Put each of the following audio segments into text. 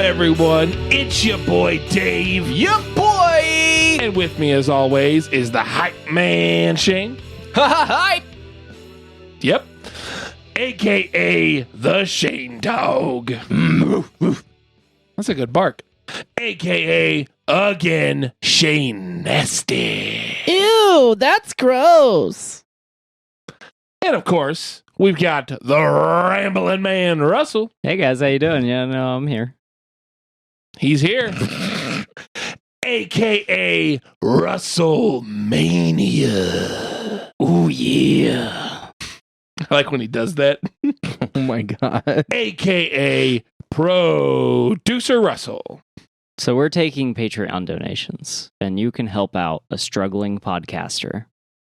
everyone? It's your boy Dave. Your boy! And with me, as always, is the hype man, Shane. Hype! Yep. AKA the Shane Dog. That's a good bark. AKA, again, Shane Nasty. Ew, that's gross. And of course, we've got the rambling man, Russell. Hey guys, how you doing? Yeah, no, I'm here. He's here. AKA Russell Mania. Ooh, yeah. I like when he does that. Oh my god. AKA Producer Russell. So we're taking Patreon donations, and you can help out a struggling podcaster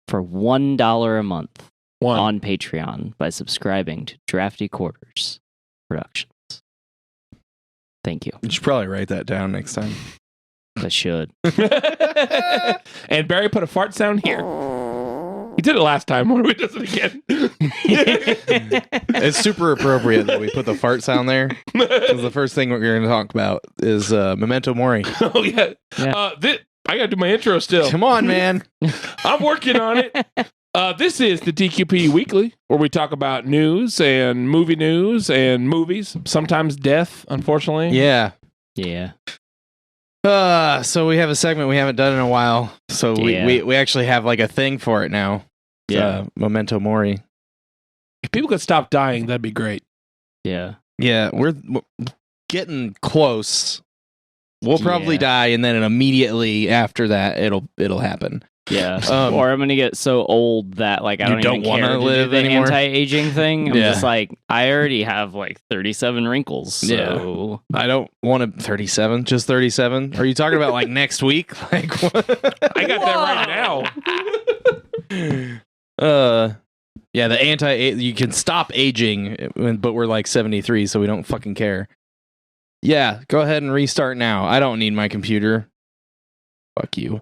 for $1 a month on Patreon by subscribing to Drafty Quarters Productions. Thank you. You should probably write that down next time. I should. And Barry put a fart sound here. He did it last time. What do we do it again? It's super appropriate that we put the fart sound there, because the first thing we're going to talk about is Memento Mori. Oh, yeah. I got to do my intro still. Come on, man. I'm working on it. This is the DQP Weekly, where we talk about news and movies, sometimes death, unfortunately. Yeah. Yeah. So we have a segment we haven't done in a while. So we actually have like a thing for it now. Yeah. Memento Mori. If people could stop dying, that'd be great. Yeah. Yeah, we're getting close. We'll probably die, and then immediately after that, it'll happen. Yeah. Or I'm gonna get so old that like I don't even want care to live do the anymore. Anti-aging thing. I'm just like, I already have like 37 wrinkles. So I don't want to 37, just 37. Are you talking about like next week? Like what? I got that right now. Yeah, the you can stop aging, but we're like 73, so we don't fucking care. Yeah, go ahead and restart now. I don't need my computer. Fuck you.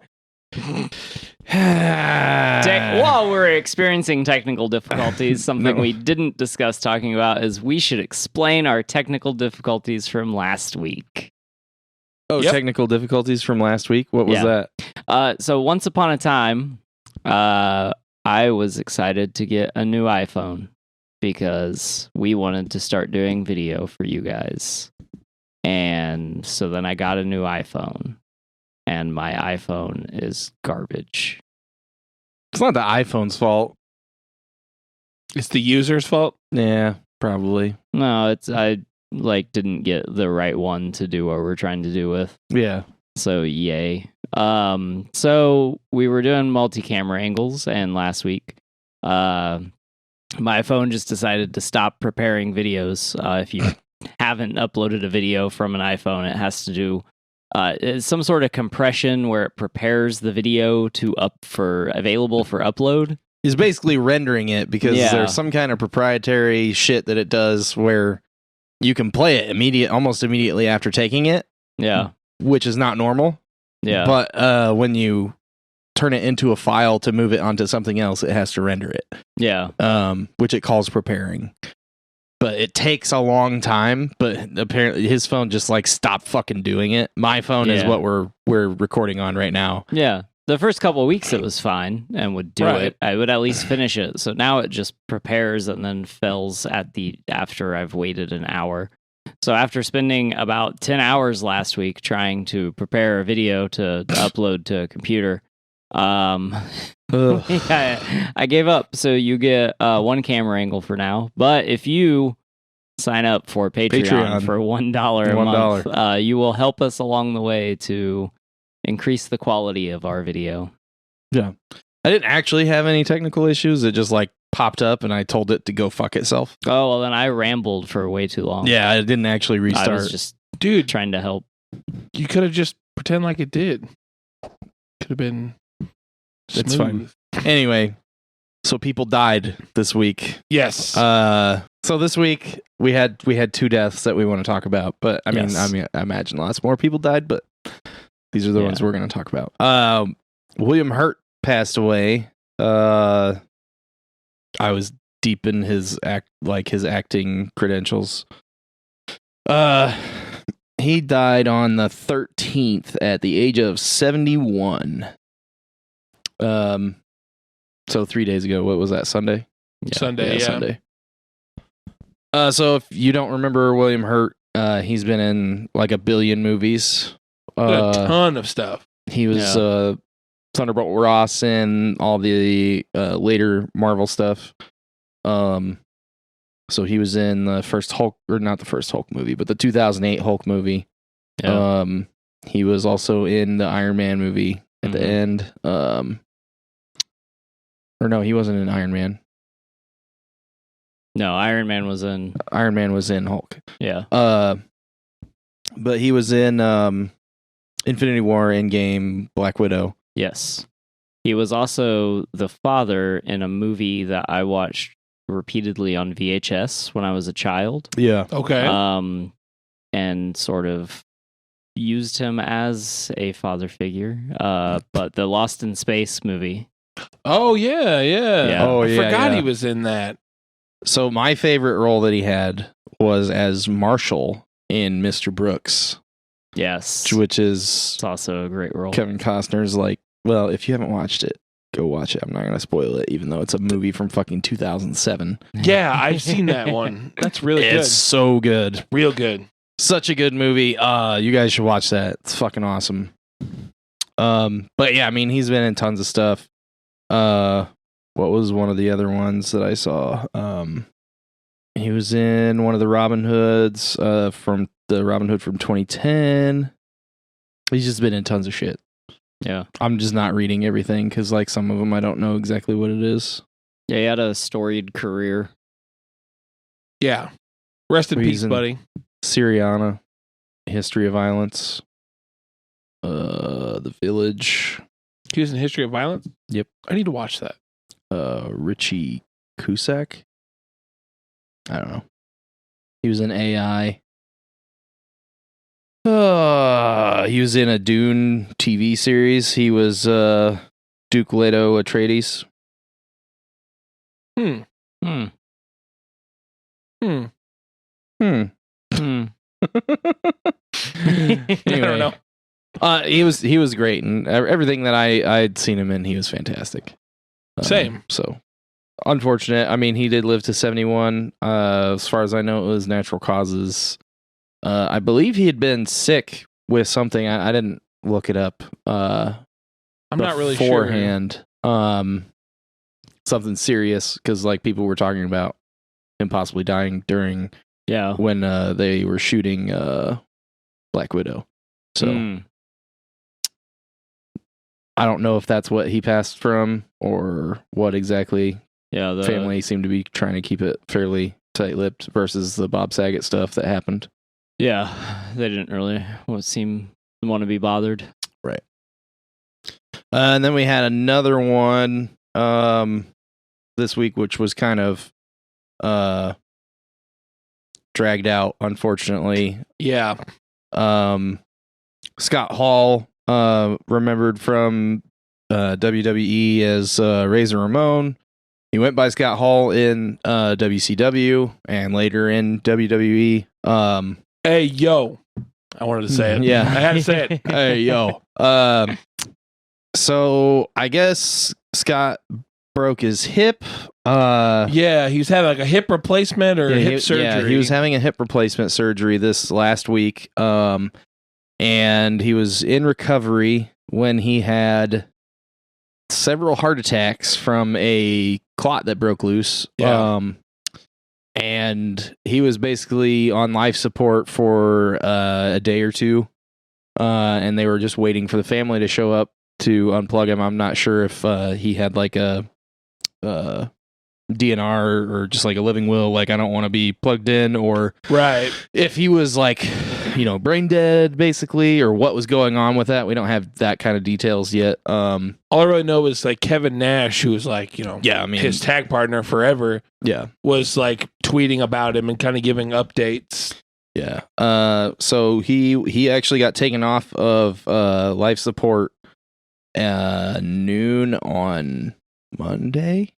While we're experiencing technical difficulties, something we didn't discuss talking about is we should explain our technical difficulties from last week. Oh, technical difficulties from last week? What was that? So once upon a time, I was excited to get a new iPhone because we wanted to start doing video for you guys. And so then I got a new iPhone. And my iPhone is garbage. It's not the iPhone's fault. It's the user's fault? Yeah, probably. No, I didn't get the right one to do what we're trying to do with. Yeah. So yay. So we were doing multi-camera angles, and last week my phone just decided to stop preparing videos. If you haven't uploaded a video from an iPhone, it has to do some sort of compression where it prepares the video to available for upload. He's basically rendering it because there's some kind of proprietary shit that it does where you can play it almost immediately after taking it. Yeah. Which is not normal. Yeah. But when you turn it into a file to move it onto something else, it has to render it. Yeah. Which it calls preparing. But it takes a long time, but apparently his phone just like stopped fucking doing it. My phone is what we're recording on right now. Yeah. The first couple of weeks it was fine and would do it. I would at least finish it. So now it just prepares and then fails after I've waited an hour. So after spending about 10 hours last week trying to prepare a video to upload to a computer, I gave up. So you get one camera angle for now. But if you sign up for Patreon for $1 a month, you will help us along the way to increase the quality of our video. Yeah. I didn't actually have any technical issues. It just like popped up and I told it to go fuck itself. Oh, well then I rambled for way too long. Yeah, I didn't actually restart. I was just trying to help. You could have just pretend like it did. Could have been It's fine. Anyway, so people died this week. Yes. So this week we had 2 deaths that we want to talk about, but I mean I imagine lots more people died, but these are the ones we're going to talk about. William Hurt passed away. I was deep in his acting credentials. He died on the 13th at the age of 71. So 3 days ago. What was that? Sunday? Sunday. Sunday. So if you don't remember William Hurt, he's been in like a billion movies. A ton of stuff. He was Thunderbolt Ross and all the later Marvel stuff. So he was in the first Hulk, or not the first Hulk movie, but the 2008 Hulk movie. Yeah. He was also in the Iron Man movie at the end. Or no, he wasn't in Iron Man. No, Iron Man was in Hulk. Yeah. But he was in Infinity War, Endgame, Black Widow. Yes. He was also the father in a movie that I watched repeatedly on VHS when I was a child. Yeah. Okay. And sort of used him as a father figure. But the Lost in Space movie. Oh yeah. Oh, I yeah, forgot yeah. he was in that. So my favorite role that he had was as Marshall in Mr. Brooks, Yes. which is It's also a great role. Kevin Costner's like, well, if you haven't watched it, go watch it. I'm not going to spoil it, even though it's a movie from fucking 2007. Yeah, I've seen that one. That's really It's so good. good. Real good. Such a good movie. You guys should watch that. It's fucking awesome. But yeah, I mean, he's been in tons of stuff. What was one of the other ones that I saw? He was in one of the Robin Hoods, from the Robin Hood from 2010. He's just been in tons of shit. Yeah. I'm just not reading everything because, like, some of them I don't know exactly what it is. Yeah, he had a storied career. Yeah. Rest in peace, Reason. buddy. Syriana, History of Violence, The Village. He was in History of Violence? Yep. I need to watch that. Richie Cusack. I don't know. He was in AI. He was in a Dune TV series. He was Duke Leto Atreides. Hmm. Hmm. Hmm. Hmm. I don't know. He was great, and everything that I'd seen him in, he was fantastic. Same. So unfortunate. I mean, he did live to 71. As far as I know, it was natural causes. I believe he had been sick with something. I didn't look it up. I'm not really sure. beforehand. Something serious, because like people were talking about him possibly dying during when they were shooting Black Widow. So I don't know if that's what he passed from or what exactly. Yeah, the family seemed to be trying to keep it fairly tight-lipped versus the Bob Saget stuff that happened. Yeah, they didn't really want to be bothered. Right. And then we had another one this week, which was kind of dragged out, unfortunately. Yeah. Scott Hall, remembered from WWE as Razor Ramon. He went by Scott Hall in WCW and later in WWE. Hey, yo. I wanted to say it. Yeah. I had to say it. Hey, yo. So I guess Scott broke his hip. Yeah, he was having like a hip replacement or hip surgery. Yeah, he was having a hip replacement surgery this last week. And he was in recovery when he had several heart attacks from a clot that broke loose. Yeah. And he was basically on life support for a day or two. And they were just waiting for the family to show up to unplug him. I'm not sure if he had like a DNR or just like a living will, like I don't want to be plugged in, or right. if he was like, brain dead basically, or what was going on with that. We don't have that kind of details yet. All I really know is like Kevin Nash, who was like, his tag partner forever. Yeah. Was like tweeting about him and kind of giving updates. Yeah. So he actually got taken off of life support noon on Monday.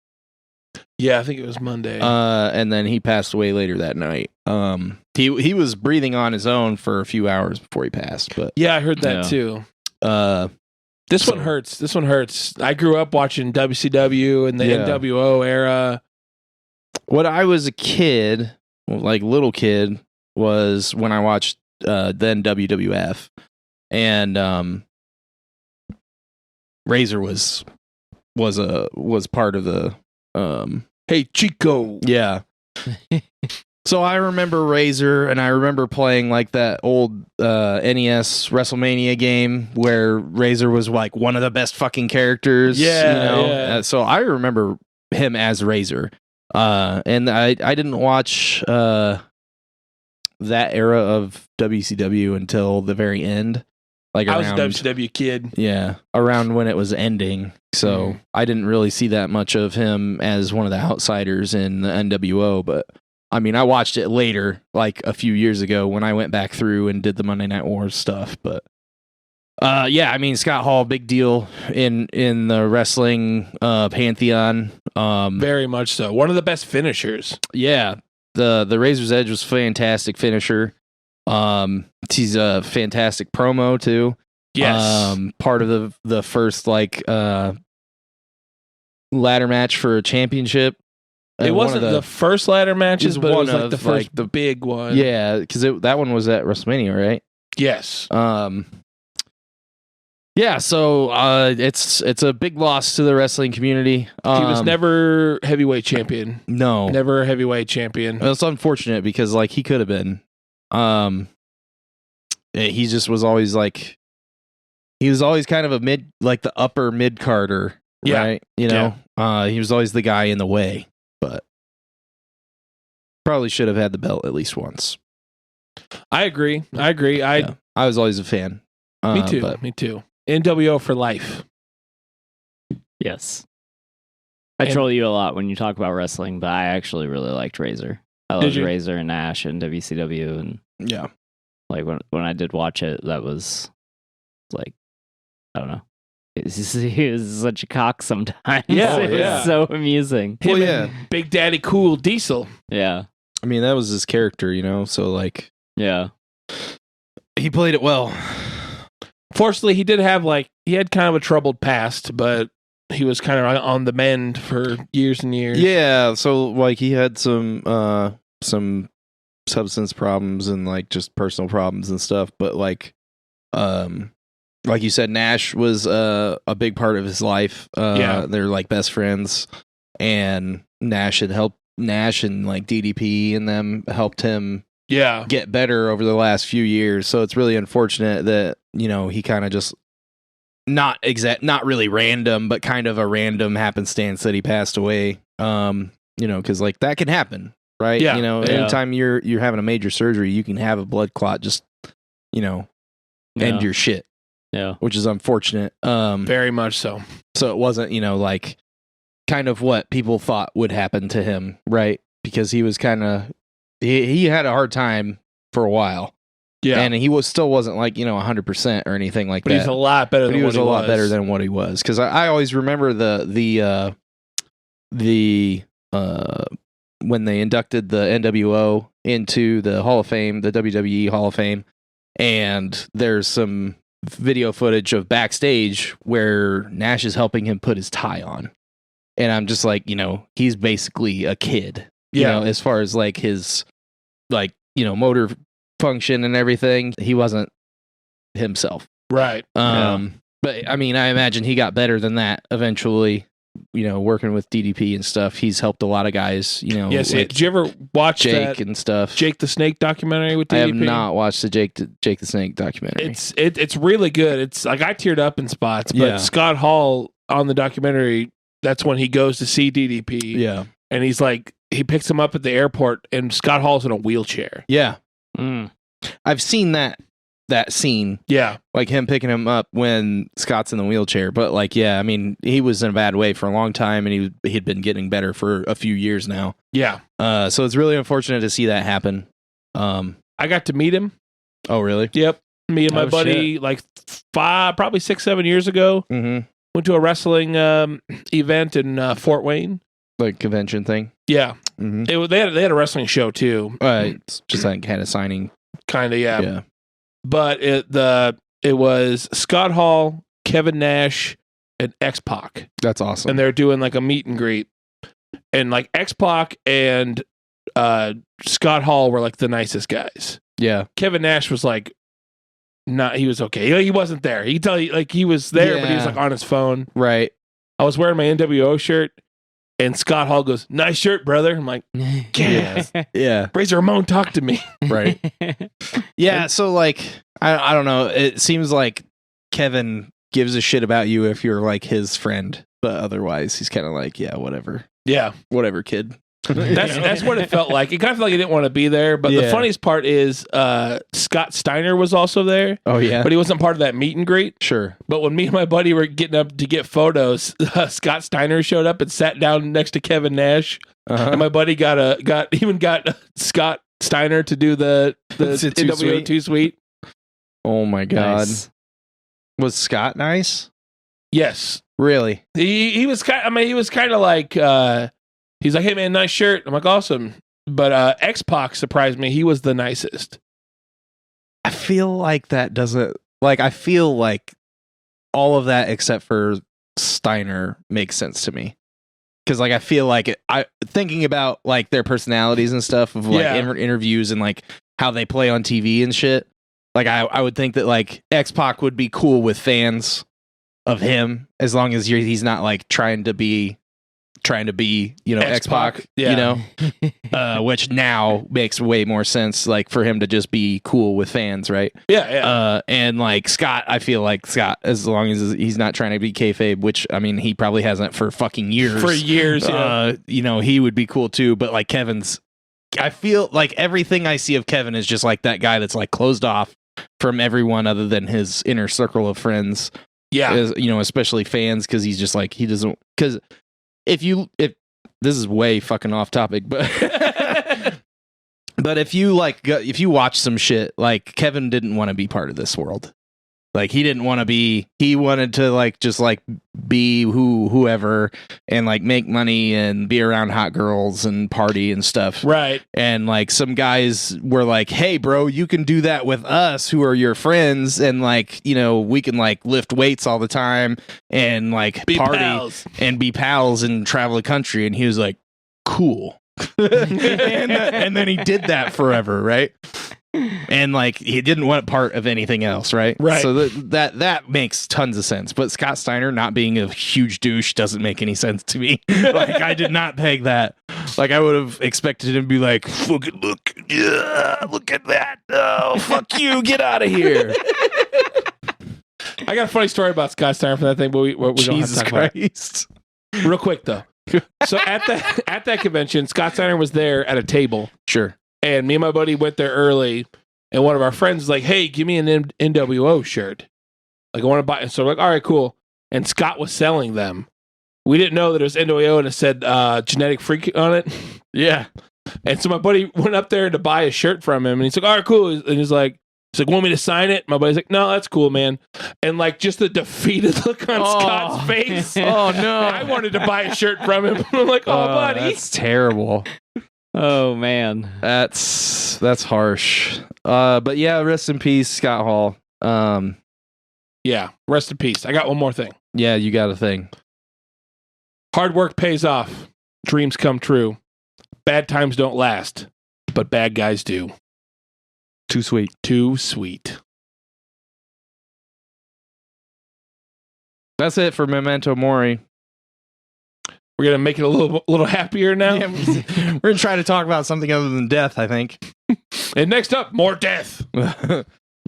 Yeah, I think it was Monday. And then he passed away later that night. He was breathing on his own for a few hours before he passed. But yeah, I heard that too. This one hurts. This one hurts. I grew up watching WCW and the NWO era. When I was a kid, like little kid, was when I watched then WWF, and Razor was part of the Hey Chico. Yeah. So I remember Razor, and I remember playing like that old NES WrestleMania game where Razor was like one of the best fucking characters. Yeah, you know? yeah. So I remember him as Razor, and I didn't watch that era of WCW until the very end. Like I was around, a WCW kid. yeah, around when it was ending. So I didn't really see that much of him as one of the outsiders in the NWO, but I mean, I watched it later, like a few years ago when I went back through and did the Monday Night Wars stuff. But yeah, I mean, Scott Hall, big deal in the wrestling pantheon. Very much so. One of the best finishers. Yeah, the Razor's Edge was a fantastic finisher. He's a fantastic promo too. Yes. Part of the first like ladder match for a championship. It wasn't the first ladder matches, but it was like of, the first like, big one. Yeah, because that one was at WrestleMania, right? Yes. Yeah, so it's a big loss to the wrestling community. He was never heavyweight champion. No, Never heavyweight champion. it's unfortunate because like he could have been. He just was always like he was always kind of a the upper mid carder, Yeah. right? You know, he was always the guy in the way, but probably should have had the belt at least once. I agree. I was always a fan. Me too. But Me too. NWO for life. Yes. I troll you a lot when you talk about wrestling, but I actually really liked Razor. I loved Razor and Nash and WCW, and yeah, like when I did watch it, that was like, I don't know. He was such a cock sometimes. Yeah, it was so amusing. Him and Big Daddy Cool Diesel. Yeah. I mean, that was his character, you know. So like, yeah, he played it well. Fortunately, he had kind of a troubled past, but he was kind of on the mend for years and years. Yeah, so like he had some substance problems and like just personal problems and stuff, but like you said, Nash was a big part of his life. They're like best friends, and Nash and like DDP and them helped him get better over the last few years. So it's really unfortunate that, you know, he kind of just not really random, but kind of a random happenstance that he passed away. You know, because like that can happen, right? Yeah. You know, anytime you're having a major surgery, you can have a blood clot just, you know, end your shit. Yeah, which is unfortunate. Very much so. So it wasn't, you know, like kind of what people thought would happen to him, right? Because he was kind of he had a hard time for a while. Yeah, and he still wasn't like, you know, 100% or anything like that. But he's a lot better. He was a lot better than what he was. Because I always remember the when they inducted the NWO into the Hall of Fame, the WWE Hall of Fame, and there's some video footage of backstage where Nash is helping him put his tie on. And I'm just like, you know, he's basically a kid, you know, as far as like his, like, you know, motor function and everything. He wasn't himself. Right. But I mean, I imagine he got better than that eventually, you know, working with DDP and stuff. He's helped a lot of guys, you know. Yes. Did you ever watch Jake and stuff? Jake the Snake documentary with DDP? I have not watched the Jake the Snake documentary. It's really good. It's like I teared up in spots, but Scott Hall on the documentary, that's when he goes to see DDP. Yeah. And he's like, he picks him up at the airport and Scott Hall's in a wheelchair. Yeah. I've seen that scene. Yeah. Like him picking him up when Scott's in the wheelchair. But like, yeah, I mean, he was in a bad way for a long time, and he'd been getting better for a few years now. Yeah. So it's really unfortunate to see that happen. I got to meet him. Oh, really? Yep. Me and my buddy, like probably 6-7 years ago, went to a wrestling event in Fort Wayne. Like convention thing. Yeah. Mm-hmm. They had a wrestling show too. It's just like kind of signing. Kind of, yeah. But it was Scott Hall, Kevin Nash, and X-Pac. That's awesome. And they're doing like a meet and greet. And like X-Pac and Scott Hall were like the nicest guys. Yeah. Kevin Nash was like, he was okay. He wasn't there. He could tell you like he was there, but he was like on his phone. Right. I was wearing my NWO shirt, and Scott Hall goes, "Nice shirt, brother." I'm like, yeah. Razor Ramon, talk to me. Right. Yeah. So like, I don't know. It seems like Kevin gives a shit about you if you're like his friend, but otherwise he's kind of like, yeah, whatever. Yeah, whatever, kid. That's what it felt like. It kind of felt like he didn't want to be there. But the funniest part is Scott Steiner was also there. Oh, yeah. But he wasn't part of that meet and greet. Sure. But when me and my buddy were getting up to get photos, Scott Steiner showed up and sat down next to Kevin Nash. And my buddy got Scott Steiner to do the NWO 2 Sweet. Oh, my God. Nice. Was Scott nice? Yes. Really? He was kind of like... he's like, "Hey man, nice shirt." I'm like, "Awesome." But X-Pac surprised me. He was the nicest. I feel like that doesn't like. I feel like all of that except for Steiner makes sense to me because like I feel like thinking about like their personalities and stuff of like interviews and like how they play on TV and shit. Like I would think that like X-Pac would be cool with fans of him as long as he's not like trying to be X-Pac, which now makes way more sense, like for him to just be cool with fans, right? And like Scott, I feel like Scott, as long as he's not trying to be kayfabe, which I mean he probably hasn't for fucking years. He would be cool too. But like Kevin's, I feel like everything I see of Kevin is just like that guy that's like closed off from everyone other than his inner circle of friends. Yeah, especially fans, because he's just like he doesn't because. If this is way fucking off topic, but but if you watch some shit, like Kevin didn't want to be part of this world. Like he didn't want to be. He wanted to like just like be whoever and like make money and be around hot girls and party and stuff. Right. And like some guys were like, "Hey, bro, you can do that with us, who are your friends, and like we can like lift weights all the time and like be party pals. and be pals and travel the country." And he was like, "Cool." and then he did that forever, right? And like he didn't want part of anything else, right? Right. So that makes tons of sense. But Scott Steiner not being a huge douche doesn't make any sense to me. Like I did not peg that. Like I would have expected him to be like, "Fucking look at that! Oh, fuck you! Get out of here!" I got a funny story about Scott Steiner for that thing, but we don't have to Jesus talk Christ. about it. Real quick though. So at that convention, Scott Steiner was there at a table. Sure. And me and my buddy went there early, and one of our friends was like, "Hey, give me an NWO shirt. Like, I want to buy it." So we're like, "All right, cool." And Scott was selling them. We didn't know that it was NWO, and it said Genetic Freak on it. Yeah. And so my buddy went up there to buy a shirt from him, and he's like, "All right, cool." And he's like, "Want me to sign it?" My buddy's like, "No, that's cool, man." And like just the defeated look on Scott's face. Oh, no. I wanted to buy a shirt from him. I'm like, "Oh, buddy. That's terrible. Oh man, that's harsh. But yeah, rest in peace, Scott Hall. Yeah, rest in peace. I got one more thing. Yeah, you got a thing. Hard work pays off. Dreams come true. Bad times don't last, but bad guys do. Too sweet. Too sweet. That's it for Memento Mori. We're gonna make it a little happier now. Yeah, we're gonna try to talk about something other than death, I think. And next up, more death.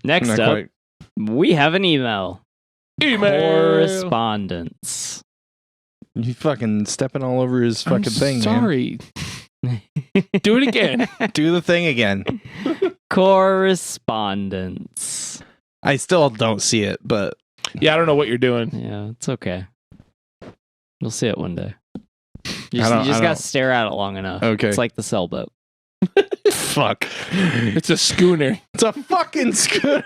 Next Not up, quite. we have an email. Email. Correspondence. You fucking stepping all over his fucking thing, sorry. Do it again. Do the thing again. Correspondence. I still don't see it, but Yeah, I don't know what you're doing. Yeah, it's okay. You'll see it one day. You I just, don't- you just I gotta don't- stare at it long enough. Okay. It's like the sailboat. fuck. It's a schooner. It's a fucking scooter.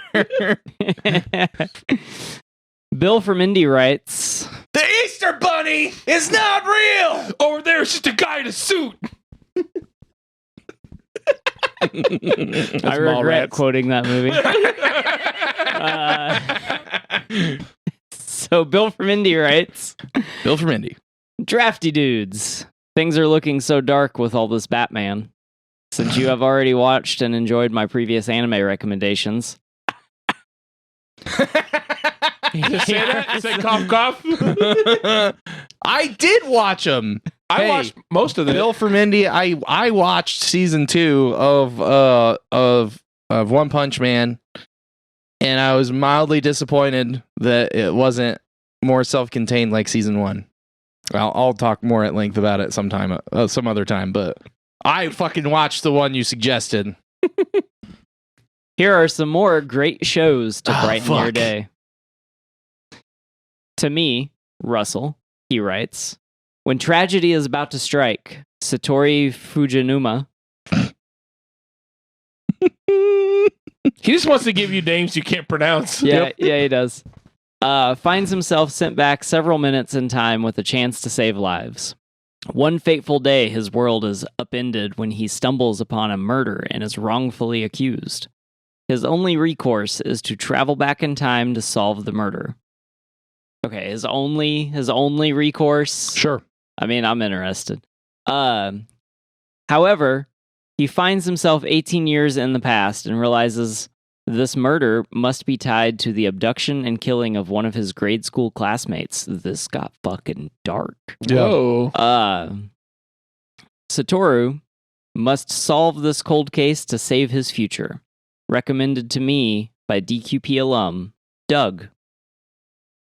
Bill from Indy writes, The Easter Bunny. It's not real. Over there, it's just a guy in a suit. I regret quoting that movie. So Bill from Indy writes, Bill from Indy. Drafty dudes, things are looking so dark with all this Batman. Since you have already watched and enjoyed my previous anime recommendations. Just say that? Say cough, cough. I did watch them. I watched most of them. Bill from Indy. I watched season 2 of One Punch Man, and I was mildly disappointed that it wasn't more self-contained like season 1. I'll talk more at length about it some other time, but I fucking watched the one you suggested. Here are some more great shows to brighten your day. To me, Russell, he writes, when tragedy is about to strike, Satori Fujinuma. He just wants to give you names you can't pronounce. Yeah, he does. Finds himself sent back several minutes in time with a chance to save lives. One fateful day, his world is upended when he stumbles upon a murder and is wrongfully accused. His only recourse is to travel back in time to solve the murder. Okay, his only recourse. Sure. I mean, I'm interested. However, he finds himself 18 years in the past and realizes this murder must be tied to the abduction and killing of one of his grade school classmates. This got fucking dark. Whoa. Satoru must solve this cold case to save his future. Recommended to me by DQP alum, Doug.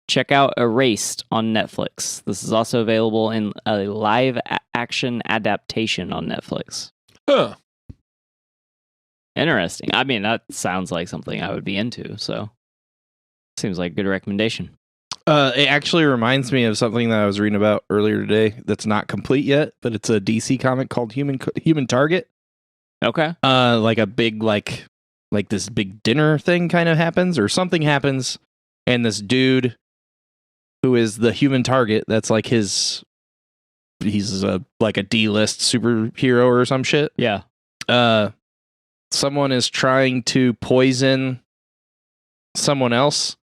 Check out Erased on Netflix. This is also available in a live action adaptation on Netflix. Huh. Interesting. I mean, that sounds like something I would be into, so seems like a good recommendation. It actually reminds me of something that I was reading about earlier today that's not complete yet, but it's a DC comic called Human Target. Okay. Like a big like this big dinner thing kind of happens, or something happens, and this dude who is the human target, that's like he's like a D-list superhero or some shit. Yeah. Someone is trying to poison someone else,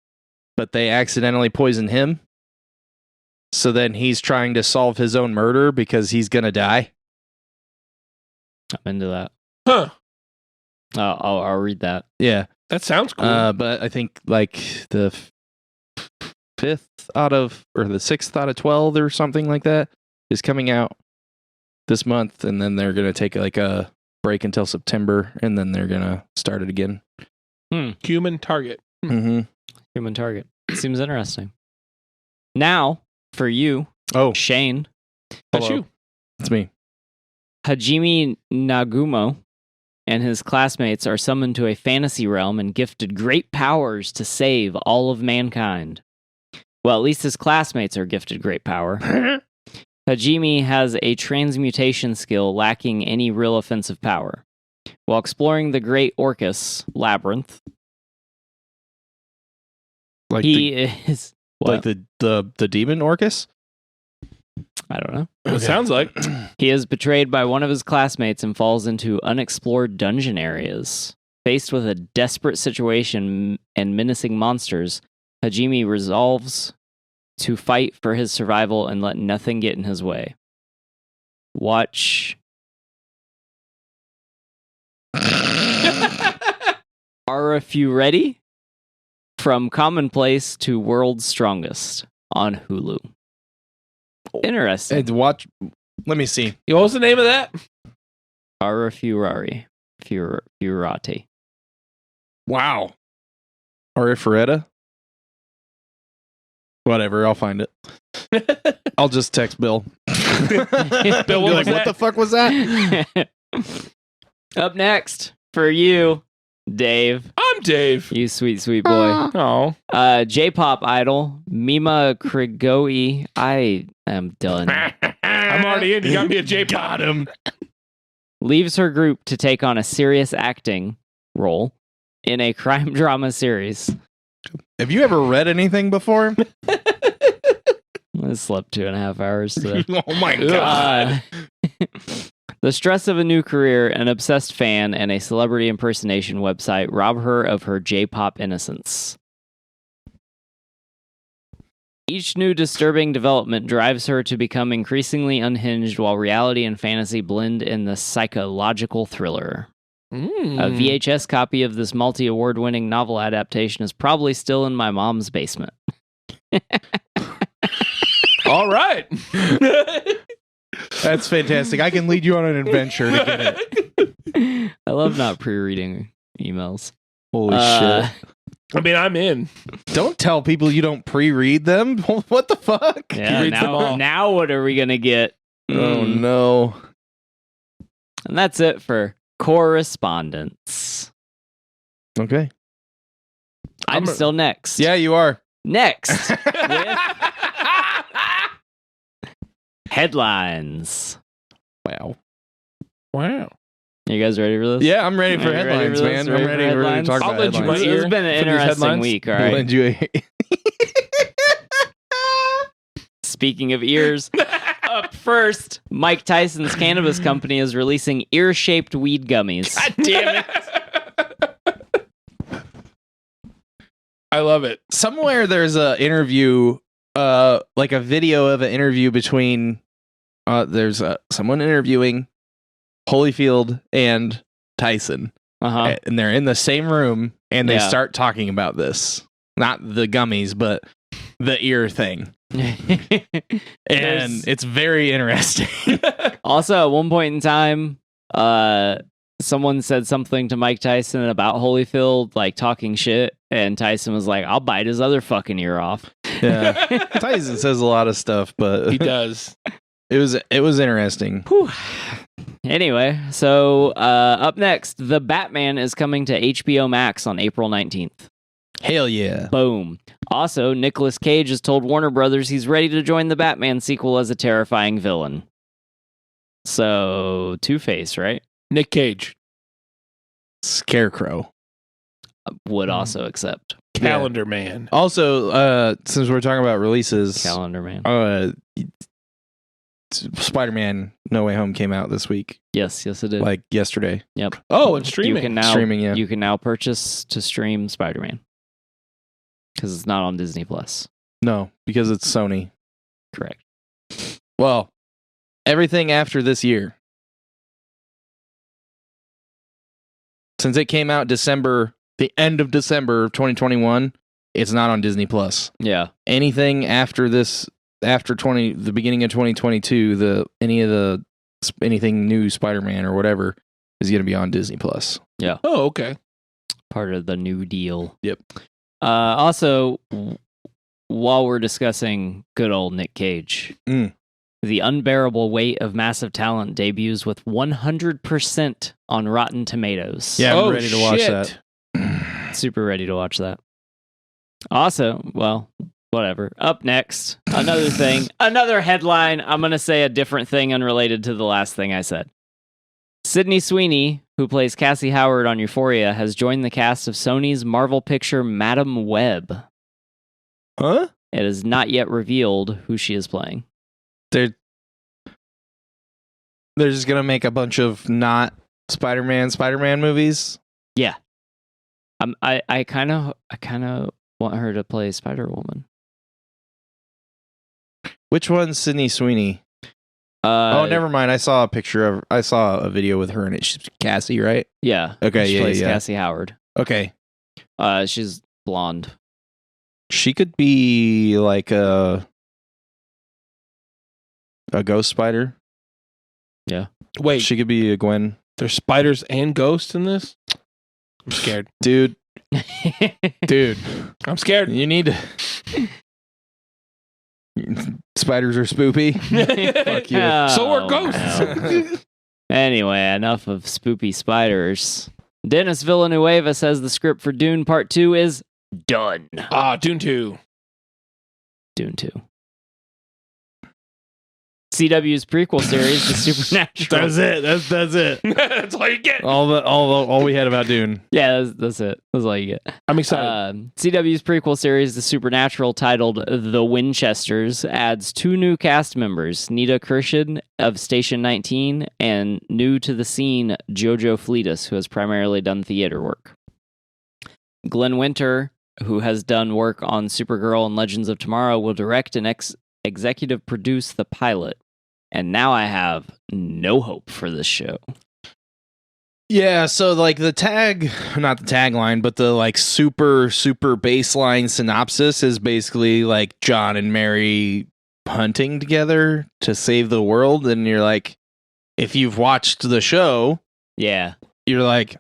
but they accidentally poison him. So then he's trying to solve his own murder because he's gonna die. I'm into that. Huh. I'll read that. Yeah. That sounds cool. But I think like the 5th out of, or the 6th out of 12 or something like that is coming out this month, and then they're gonna take like a break until September, and then they're gonna start it again. Human Target. Mm-hmm. Human Target. Seems interesting. Now, for you, Shane. That's Hello. you. It's me. Hajime Nagumo and his classmates are summoned to a fantasy realm and gifted great powers to save all of mankind. Well, at least his classmates are gifted great power. Hajime has a transmutation skill lacking any real offensive power. While exploring the Great Orcus Labyrinth, Like is... like the demon Orcus? I don't know. It sounds like. He is betrayed by one of his classmates and falls into unexplored dungeon areas. Faced with a desperate situation and menacing monsters, Hajime resolves to fight for his survival and let nothing get in his way. Watch. Are a few ready? From Commonplace to World's Strongest on Hulu. Interesting. Hey, watch. Let me see. What was the name of that? Ara Furati. Furati. Wow. Arifureta? Whatever, I'll find it. I'll just text Bill. Bill, what the fuck was that? Up next for you, Dave. I'm Dave. You sweet, sweet boy. Oh. J-pop idol, Mima Krigoi. I am done. I'm already in. You got me a J-pop. Got him. Leaves her group to take on a serious acting role in a crime drama series. Have you ever read anything before? This I slept 2.5 hours today. Oh my god. The stress of a new career, an obsessed fan, and a celebrity impersonation website rob her of her J-pop innocence. Each new disturbing development drives her to become increasingly unhinged while reality and fantasy blend in the psychological thriller. A VHS copy of this multi-award-winning novel adaptation is probably still in my mom's basement. All right. That's fantastic. I can lead you on an adventure to get it. I love not pre-reading emails. Holy shit. I mean, I'm in. Don't tell people you don't pre-read them. What the fuck? Yeah, now what are we going to get? Oh, no. And that's it for correspondence. Okay. I'm still next. Yeah, you are. Next. With headlines. Wow. You guys ready for this? Yeah, I'm ready for Are you ready headlines, for man. this? I'm ready to talk I'll about lend you my headlines. ear It's been an for these interesting headlines. week, all I'll right? lend you a... Speaking of ears, up first, Mike Tyson's cannabis company is releasing ear-shaped weed gummies. God damn it. I love it. Somewhere there's a interview, like a video of an interview between, there's someone interviewing Holyfield and Tyson. Uh-huh. And they're in the same room and they Yeah. start talking about this. Not the gummies, but the ear thing. And it's very interesting. Also, at one point in time, someone said something to Mike Tyson about Holyfield, like talking shit, and Tyson was like, I'll bite his other fucking ear off. Yeah. Tyson says a lot of stuff, but He does. it was interesting. Whew. Anyway, so up next, The Batman is coming to HBO Max on April 19th. Hell yeah. Boom. Also, Nicolas Cage has told Warner Brothers he's ready to join the Batman sequel as a terrifying villain. So, Two-Face, right? Nick Cage. Scarecrow. Would also accept. Calendar Man. Also, since we're talking about releases, Calendar Man. Spider-Man No Way Home came out this week, Yes, it did. like yesterday. Yep. Oh, and streaming. You can now Streaming, yeah. You can now purchase to stream Spider-Man because it's not on Disney Plus. No, because it's Sony. Correct. Well, everything after this year. Since it came out the end of December of 2021, it's not on Disney Plus. Yeah. Anything after this, the beginning of 2022, anything new Spider-Man or whatever is going to be on Disney Plus. Oh, okay. Part of the New Deal. Yep. Also, while we're discussing good old Nick Cage, The Unbearable Weight of Massive Talent debuts with 100% on Rotten Tomatoes. Yeah, I'm ready to watch that. Super ready to watch that. Also, well, whatever. Up next, another thing, another headline. I'm going to say a different thing unrelated to the last thing I said. Sydney Sweeney, who plays Cassie Howard on Euphoria, has joined the cast of Sony's Marvel picture Madam Webb. Huh? It is not yet revealed who she is playing. They're just going to make a bunch of not Spider-Man movies? Yeah. I kind of want her to play Spider-Woman. Which one's Sydney Sweeney? Oh, never mind. I saw a video with her and it's Cassie, right? Yeah. Okay, she plays yeah. Cassie Howard. Okay. She's blonde. She could be like a ghost spider. Yeah. Wait, She could be a Gwen. there's spiders and ghosts in this? I'm scared. Dude, I'm scared. you need to... Spiders are spoopy. Fuck you. So are Oh, ghosts. no. Anyway, enough of spoopy spiders. Dennis Villanueva says the script for Dune Part 2 is done. Dune 2. Dune 2. CW's prequel series, The Supernatural. That's it. That's it. That's all you get. All we had about Dune. Yeah, that's it. That's all you get. I'm excited. CW's prequel series, The Supernatural, titled The Winchesters, adds 2 new cast members, Nita Kirshen of Station 19, and new to the scene, Jojo Fleetus, who has primarily done theater work. Glenn Winter, who has done work on Supergirl and Legends of Tomorrow, will direct and executive produce the pilot. And now I have no hope for this show. Yeah, so like not the tagline, but the like super baseline synopsis is basically like John and Mary hunting together to save the world. And you're like, if you've watched the show, Yeah. you're like,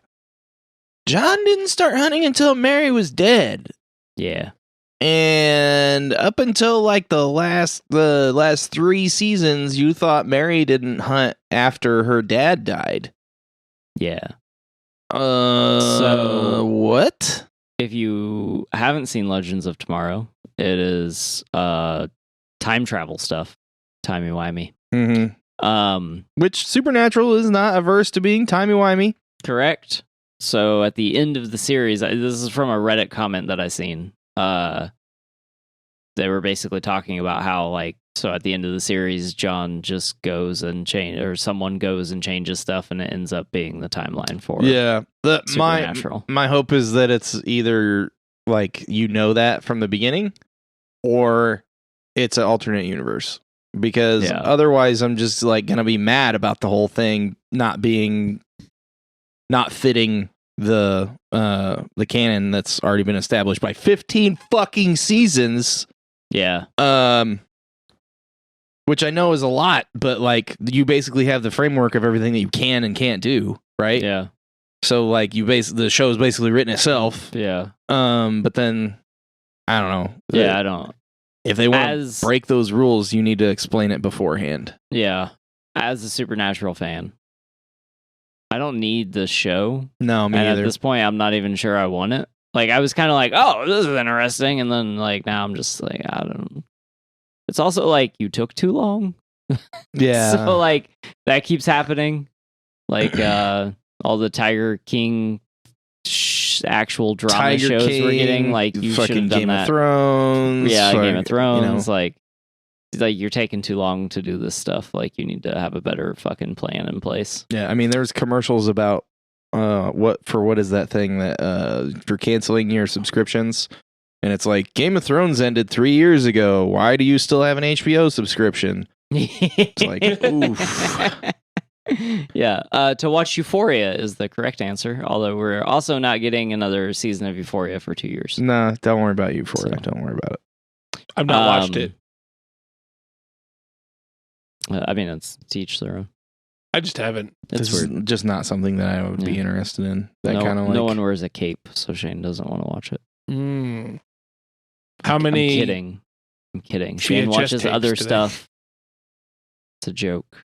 John didn't start hunting until Mary was dead. Yeah. And up until like the last 3 seasons, you thought Mary didn't hunt after her dad died. Yeah. So what? If you haven't seen Legends of Tomorrow, it is time travel stuff. Timey-wimey. Mm-hmm. Which Supernatural is not averse to being timey-wimey. Correct. So at the end of the series, this is from a Reddit comment that I seen. They were basically talking about how, like, so at the end of the series, John just goes and someone goes and changes stuff, and it ends up being the timeline for Supernatural. My hope is that it's either like that from the beginning, or it's an alternate universe. Because otherwise, I'm just like gonna be mad about the whole thing not fitting the canon that's already been established by 15 fucking seasons. Yeah. Which I know is a lot, but like you basically have the framework of everything that you can and can't do, right? Yeah. So like the show is basically written itself. Yeah. But then I don't know. Yeah, I don't. If they want to break those rules, you need to explain it beforehand. Yeah. As a Supernatural fan, I don't need the show. No, me and either. At this point, I'm not even sure I want it. Like, I was kind of like, oh, this is interesting. And then, like, now I'm just like, I don't. It's also like, you took too long. Yeah. So, like, that keeps happening. Like, all the Tiger King actual drama Tiger shows King, we're getting. Like, you should have done Game that. of Thrones. Yeah, Game of Thrones. You know. Like, you're taking too long to do this stuff. Like, you need to have a better fucking plan in place. Yeah, I mean, there's commercials about what is that thing that for canceling your subscriptions, and it's like Game of Thrones ended 3 years ago. Why do you still have an HBO subscription? It's like, oof. Yeah, to watch Euphoria is the correct answer. Although we're also not getting another season of Euphoria for 2 years. Nah, don't worry about Euphoria. Don't worry about it. I've not watched it. I mean, it's to each their own. I just haven't. It's This weird. is just not something that I would be interested in. That kind of like. No one wears a cape, so Shane doesn't want to watch it. How many? I'm kidding. She Shane had chest watches tapes other today. stuff. It's a joke.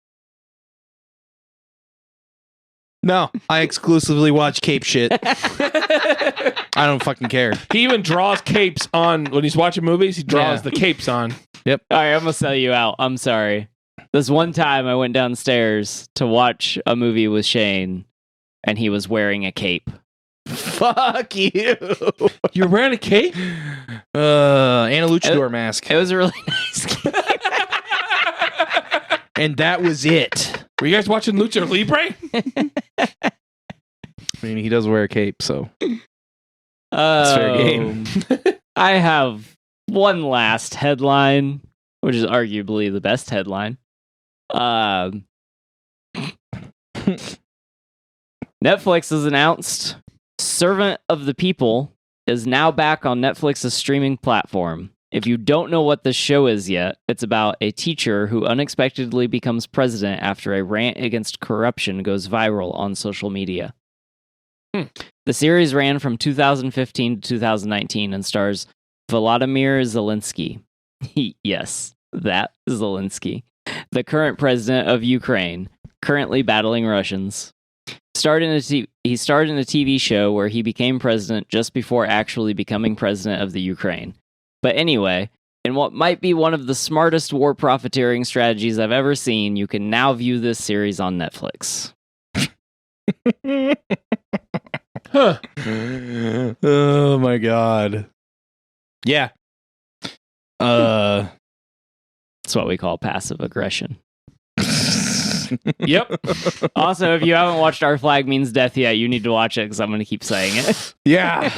No, I exclusively watch cape shit. I don't fucking care. He even draws capes on when he's watching movies. He draws the capes on. Yep. All right, I'm gonna sell you out. I'm sorry. This one time I went downstairs to watch a movie with Shane, and he was wearing a cape. Fuck you. You're wearing a cape? And a luchador mask. It was a really nice cape. And that was it. Were you guys watching Lucha Libre? I mean, he does wear a cape, so It's fair game. I have one last headline, which is arguably the best headline. Netflix has announced Servant of the People is now back on Netflix's streaming platform. If you don't know what this show is yet, it's about a teacher who unexpectedly becomes president after a rant against corruption goes viral on social media. The series ran from 2015 to 2019 and stars Volodymyr Zelensky. Yes, that Zelensky, the current president of Ukraine, currently battling Russians. He starred in a TV show where he became president just before actually becoming president of the Ukraine. But anyway, In what might be one of the smartest war profiteering strategies I've ever seen, you can now view this series on Netflix. Huh. Oh my god. Yeah. That's what we call passive aggression. Yep. Also, if you haven't watched Our Flag Means Death yet, you need to watch it because I'm going to keep saying it. Yeah.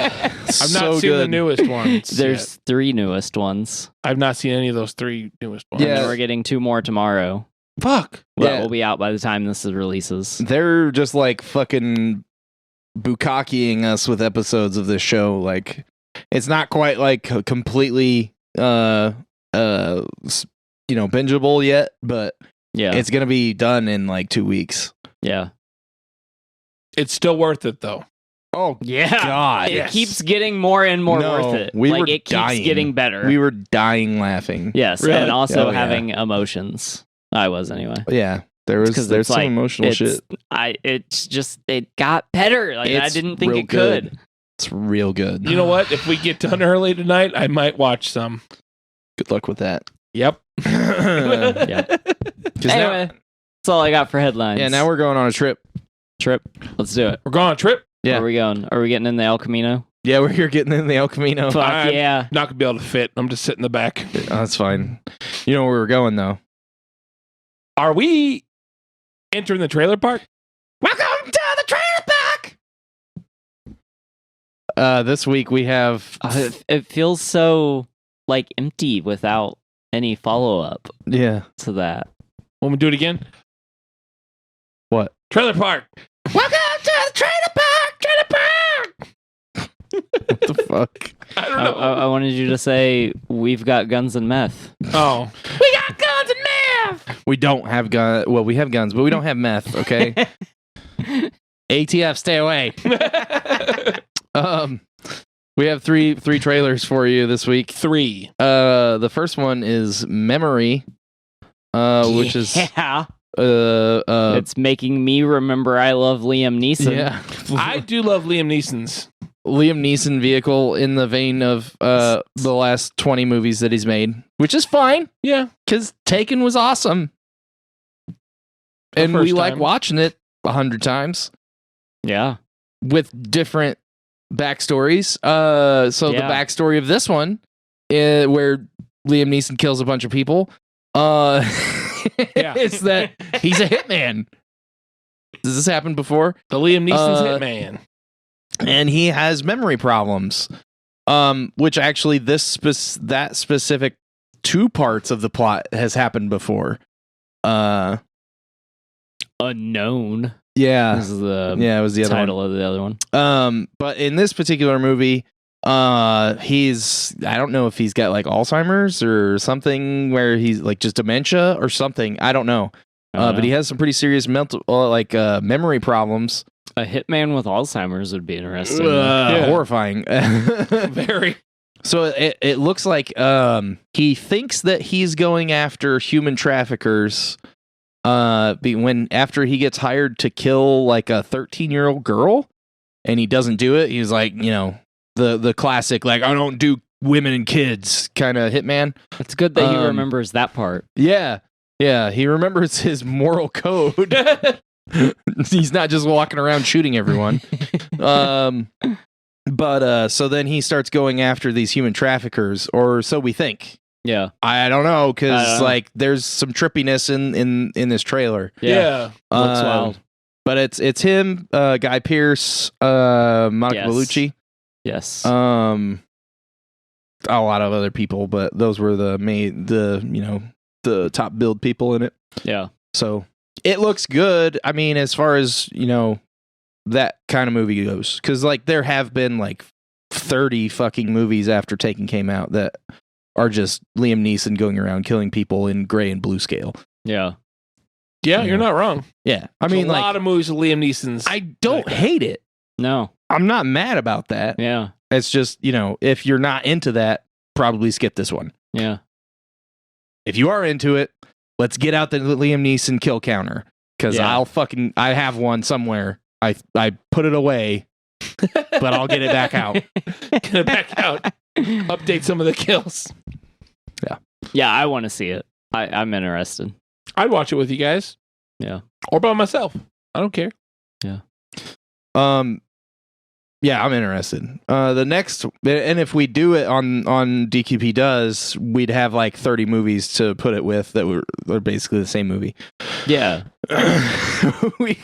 I've not seen the newest ones. There's 3 newest ones. I've not seen any of those 3 newest ones. And Yeah. then we're getting 2 more tomorrow. Fuck. That will be out by the time this releases. They're just like fucking bukakiing us with episodes of this show. Like, it's not quite like completely, bingeable yet, but Yeah. it's gonna be done in like 2 weeks. Yeah. It's still worth it though. Oh Yeah. God! It Yes. keeps getting more and more No, worth it. we like were it keeps dying. getting better. We were dying laughing. Yes, Really? and also Oh, yeah. having emotions. I was anyway. Yeah, there's 'Cause some it's like, emotional shit. It's just it got better. Like I It's didn't think real it could. It's real good. You know what? If we get done early tonight, I might watch some. Good luck with that. Yep. Yeah. 'Cause now- Anyway, that's all I got for headlines. yeah, now we're going on a trip. Let's do it. We're going on a trip. Yeah. Where are we going? Are we getting in the El Camino? Yeah, we're here getting in the El Camino. Fuck I'm yeah. Not gonna be able to fit. I'm just sitting in the back. Oh, that's fine. You know where we're going though. Are we entering the trailer park? Welcome to the trailer park. This week we have It feels so like empty without any follow up yeah. to that. Want me to do it again? What? Trailer park. Welcome to the trailer park. Trailer park. What the fuck? I don't I, know. I wanted you to say we've got guns and meth. Oh. We got guns and meth. We don't have guns. Well, we have guns, but we don't have meth. Okay. ATF, stay away. We have three trailers for you this week. 3. The first one is Memory, which is yeah. uh It's making me remember I love Liam Neeson. yeah. I do love Liam Neeson's. Liam Neeson vehicle in the vein of the last 20 movies that he's made, which is fine Yeah. because Taken was awesome, and we first like time. watching it 100 times Yeah. with different backstories. So the Yeah. backstory of this one, where Liam Neeson kills a bunch of people, Yeah. is that he's a hitman. Does this happen before? The Liam Neeson's Uh, Hitman. And he has memory problems, which actually that specific 2 parts of the plot has happened before. Unknown. Yeah, This is the yeah, it was the other title of the other one. one. But in this particular movie, I don't know if he's got like Alzheimer's or something where he's like just dementia or something. I don't know. But he has some pretty serious mental, memory problems. A hitman with Alzheimer's would be interesting. Yeah. Horrifying. Very. So it looks like he thinks that he's going after human traffickers after he gets hired to kill like a 13-year-old girl, and he doesn't do it. He's like, the classic, like, I don't do women and kids kind of hitman. It's good that he Um, remembers that part. Yeah. Yeah. He remembers his moral code. He's not just walking around shooting everyone. But so then he starts going after these human traffickers, or so we think. Yeah. I don't know, I don't because know. like there's some trippiness in this trailer. Yeah. Looks wild. But it's him, Guy Pearce, Monica Yes. Bellucci, Yes. a lot of other people, but those were the top billed people in it. yeah. So it looks good. I mean, as far as, that kind of movie goes. Because, like, there have been, like, 30 fucking movies after Taken came out that are just Liam Neeson going around killing people in gray and blue scale. Yeah. Yeah, you're not wrong. Yeah. I There's mean, a like, lot of movies with Liam Neeson's. I don't hate it. No. I'm not mad about that. Yeah. It's just, if you're not into that, probably skip this one. Yeah. If you are into it, let's get out the Liam Neeson kill counter. Because Yeah. I have one somewhere. I put it away, but I'll get it back out. Get it back out. Update some of the kills. Yeah, I want to see it. I'm interested. I'd watch it with you guys. Yeah. Or by myself. I don't care. Yeah, I'm interested. The next, and if we do it on DQP Does, we'd have like 30 movies to put it with that were basically the same movie. Yeah. We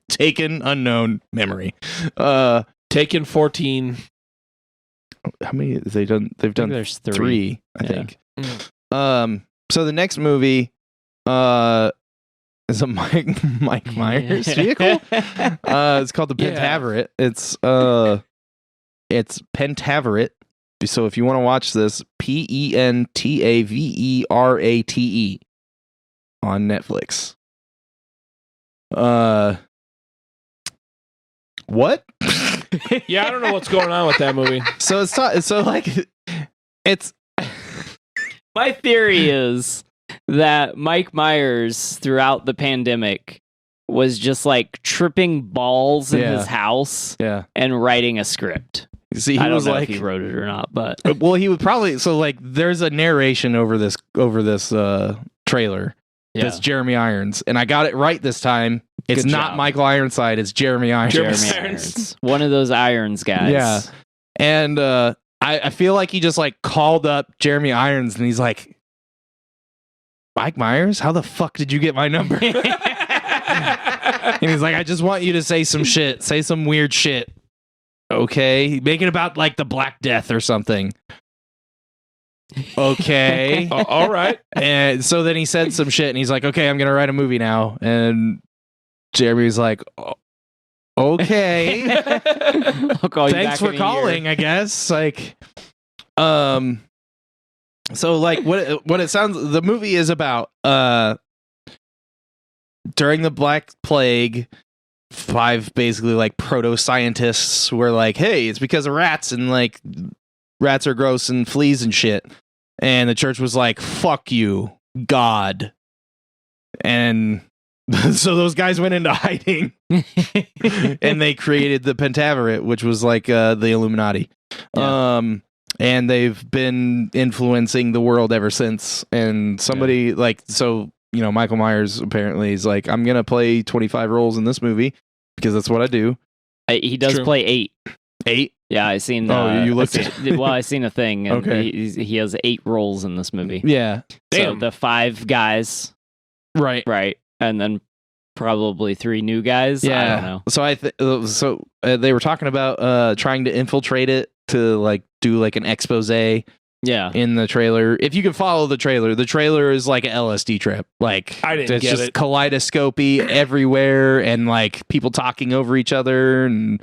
Taken, Unknown, Memory. Taken 14. How many have they done? They've done there's three, I Yeah. think. So the next movie is a Mike Myers vehicle. It's called the Pentaveret. It's Pentaveret. So if you want to watch this, Pentaverate on Netflix. What? Yeah, I don't know what's going on with that movie. So it's My theory is that Mike Myers throughout the pandemic was just like tripping balls in his house and writing a script. See, I don't know if he wrote it or not, but well, he would probably. So like, there's a narration over this trailer. yeah. That's Jeremy Irons, and I got it right this time. It's Good not job. Michael Ironside. It's Jeremy Irons. Jeremy Irons. One of those Irons guys. Yeah, and I feel like he just like called up Jeremy Irons, and he's like, Mike Myers, how the fuck did you get my number? And he's like, I just want you to say some shit, say some weird shit. Okay, make it about like the Black Death or something. Okay. All right. And so then he said some shit, and he's like, okay, I'm gonna write a movie now. And Jeremy's like, okay. I'll call you Thanks back for in a calling, year. I guess. Like, so like what it sounds, the movie is about during the Black Plague, 5 basically like proto scientists were like, hey, it's because of rats, and like rats are gross and fleas and shit. And the church was like, fuck you, God. And so those guys went into hiding and they created the Pentaveret, which was like the Illuminati. Yeah. And they've been influencing the world ever since. And somebody like, so, you know, Michael Myers apparently is like, I'm going to play 25 roles in this movie because that's what I do. He does True. play 8. 8? Yeah, I seen. You looked I seen, well, I seen a thing. And Okay. he has 8 roles in this movie. Yeah. Damn. So the 5 guys, Right. right, and then probably 3 new guys. Yeah. I don't know. So they were talking about trying to infiltrate it to like do like an expose Yeah. in the trailer. If you can follow the trailer is like an LSD trip. Like, I didn't it's get just it. kaleidoscopy everywhere and like people talking over each other. And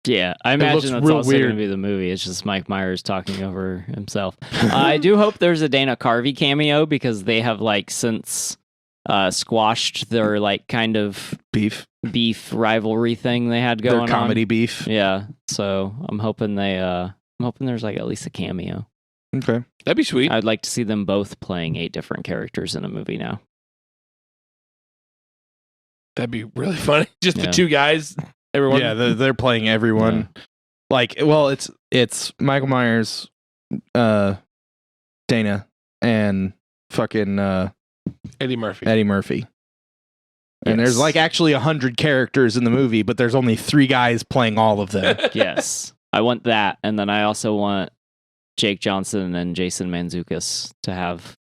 Yeah, I looks imagine that's real also weird. going to be the movie. It's just Mike Myers talking over himself. I do hope there's a Dana Carvey cameo because they have like since squashed their like kind of beef, rivalry thing they had going their comedy on. beef. Yeah, so I'm hoping there's like at least a cameo. Okay. That'd be sweet. I'd like to see them both playing 8 different characters in a movie now. That'd be really funny. Just Yeah. the 2 guys. Everyone. Yeah, they're playing everyone. Like, well, it's Michael Myers, Dana, and fucking Eddie Murphy. Eddie Murphy. And there's Yes. like actually 100 characters in the movie, but there's only 3 guys playing all of them. Yes, I want that, and then I also want Jake Johnson and Jason Mantzoukas to have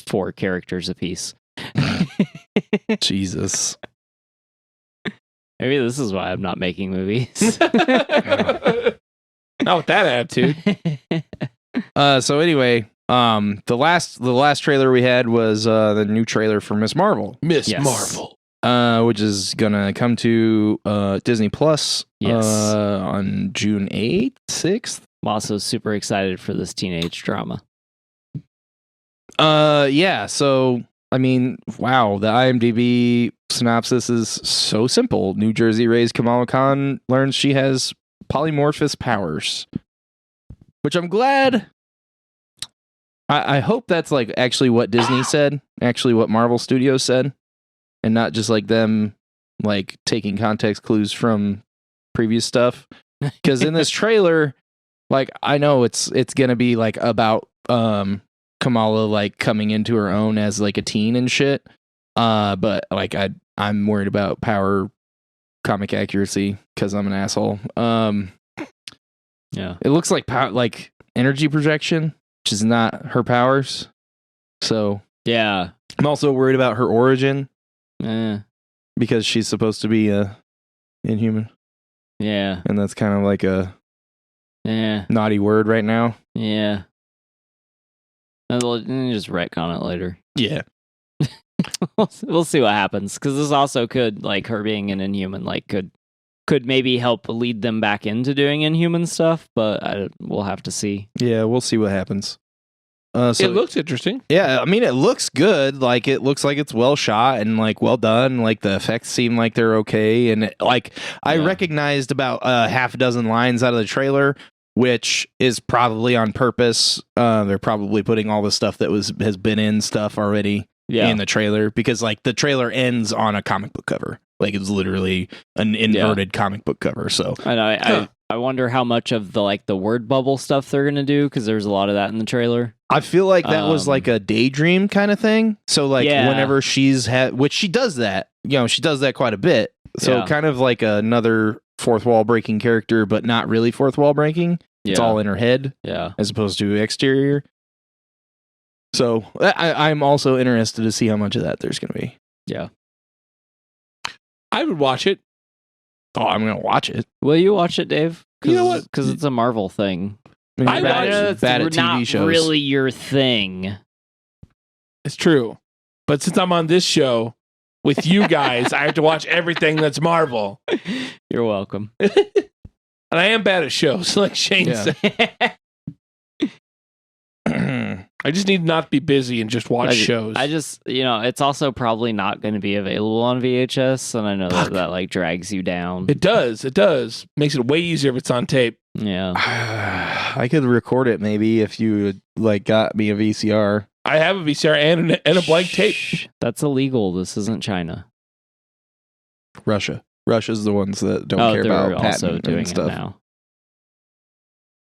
4 characters apiece. Jesus. Maybe this is why I'm not making movies. Not with that attitude. So anyway, the last trailer we had was the new trailer for Miss Marvel, Miss Yes. Marvel. which is gonna come to Disney Plus Yes. on June 8th, 6th. I'm also super excited for this teenage drama. Yeah, so I mean, wow, the IMDb synopsis is so simple. New Jersey raised Kamala Khan learns she has polymorphous powers. Which I'm glad. I hope that's like actually what Disney said, actually what Marvel Studios said, and not just like them like taking context clues from previous stuff. Because in this trailer, like I know it's gonna be like about Kamala like coming into her own as like a teen and shit. But like I'm worried about power comic accuracy because I'm an asshole. Yeah. It looks like power like energy projection, which is not her powers. So Yeah. I'm also worried about her origin Eh. because she's supposed to be a inhuman, Yeah. and that's kind of like a Yeah. naughty word right now. Yeah. Just retcon it later. Yeah. We'll see what happens, because this also could, like, her being an inhuman, like, could maybe help lead them back into doing inhuman stuff, but we'll have to see. Yeah, we'll see what happens. So, it looks interesting. yeah, I mean, it looks good. Like, it looks like it's well shot and like well done. Like, the effects seem like they're okay. And I recognized about half a dozen lines out of the trailer, which is probably on purpose. They're probably putting all the stuff that has been in stuff already in the trailer, because like the trailer ends on a comic book cover. Like, it's literally an inverted comic book cover. So I wonder how much of the word bubble stuff they're gonna do, because there's a lot of that in the trailer. I feel like that was like a daydream kind of thing. So like whenever she's which she does that, she does that quite a bit. So kind of like another fourth wall breaking character, but not really fourth wall breaking. It's all in her head, as opposed to exterior. So I'm also interested to see how much of that there's going to be. Yeah, I would watch it. Oh, I'm going to watch it. Will you watch it, Dave? You know what? Because it's a Marvel thing. I bad at TV not shows. Really, your thing. It's true. But since I'm on this show with you guys, I have to watch everything that's Marvel. You're welcome. And I am bad at shows, like Shane said. I just need not to be busy and just watch shows. I just, it's also probably not going to be available on VHS, and I know that like drags you down. It does. It does. Makes it way easier if it's on tape. Yeah. I could record it maybe if you got me a VCR. I have a VCR and a blank tape. That's illegal. This isn't China. Russia's the ones that don't care about they're patent also doing and stuff. it now.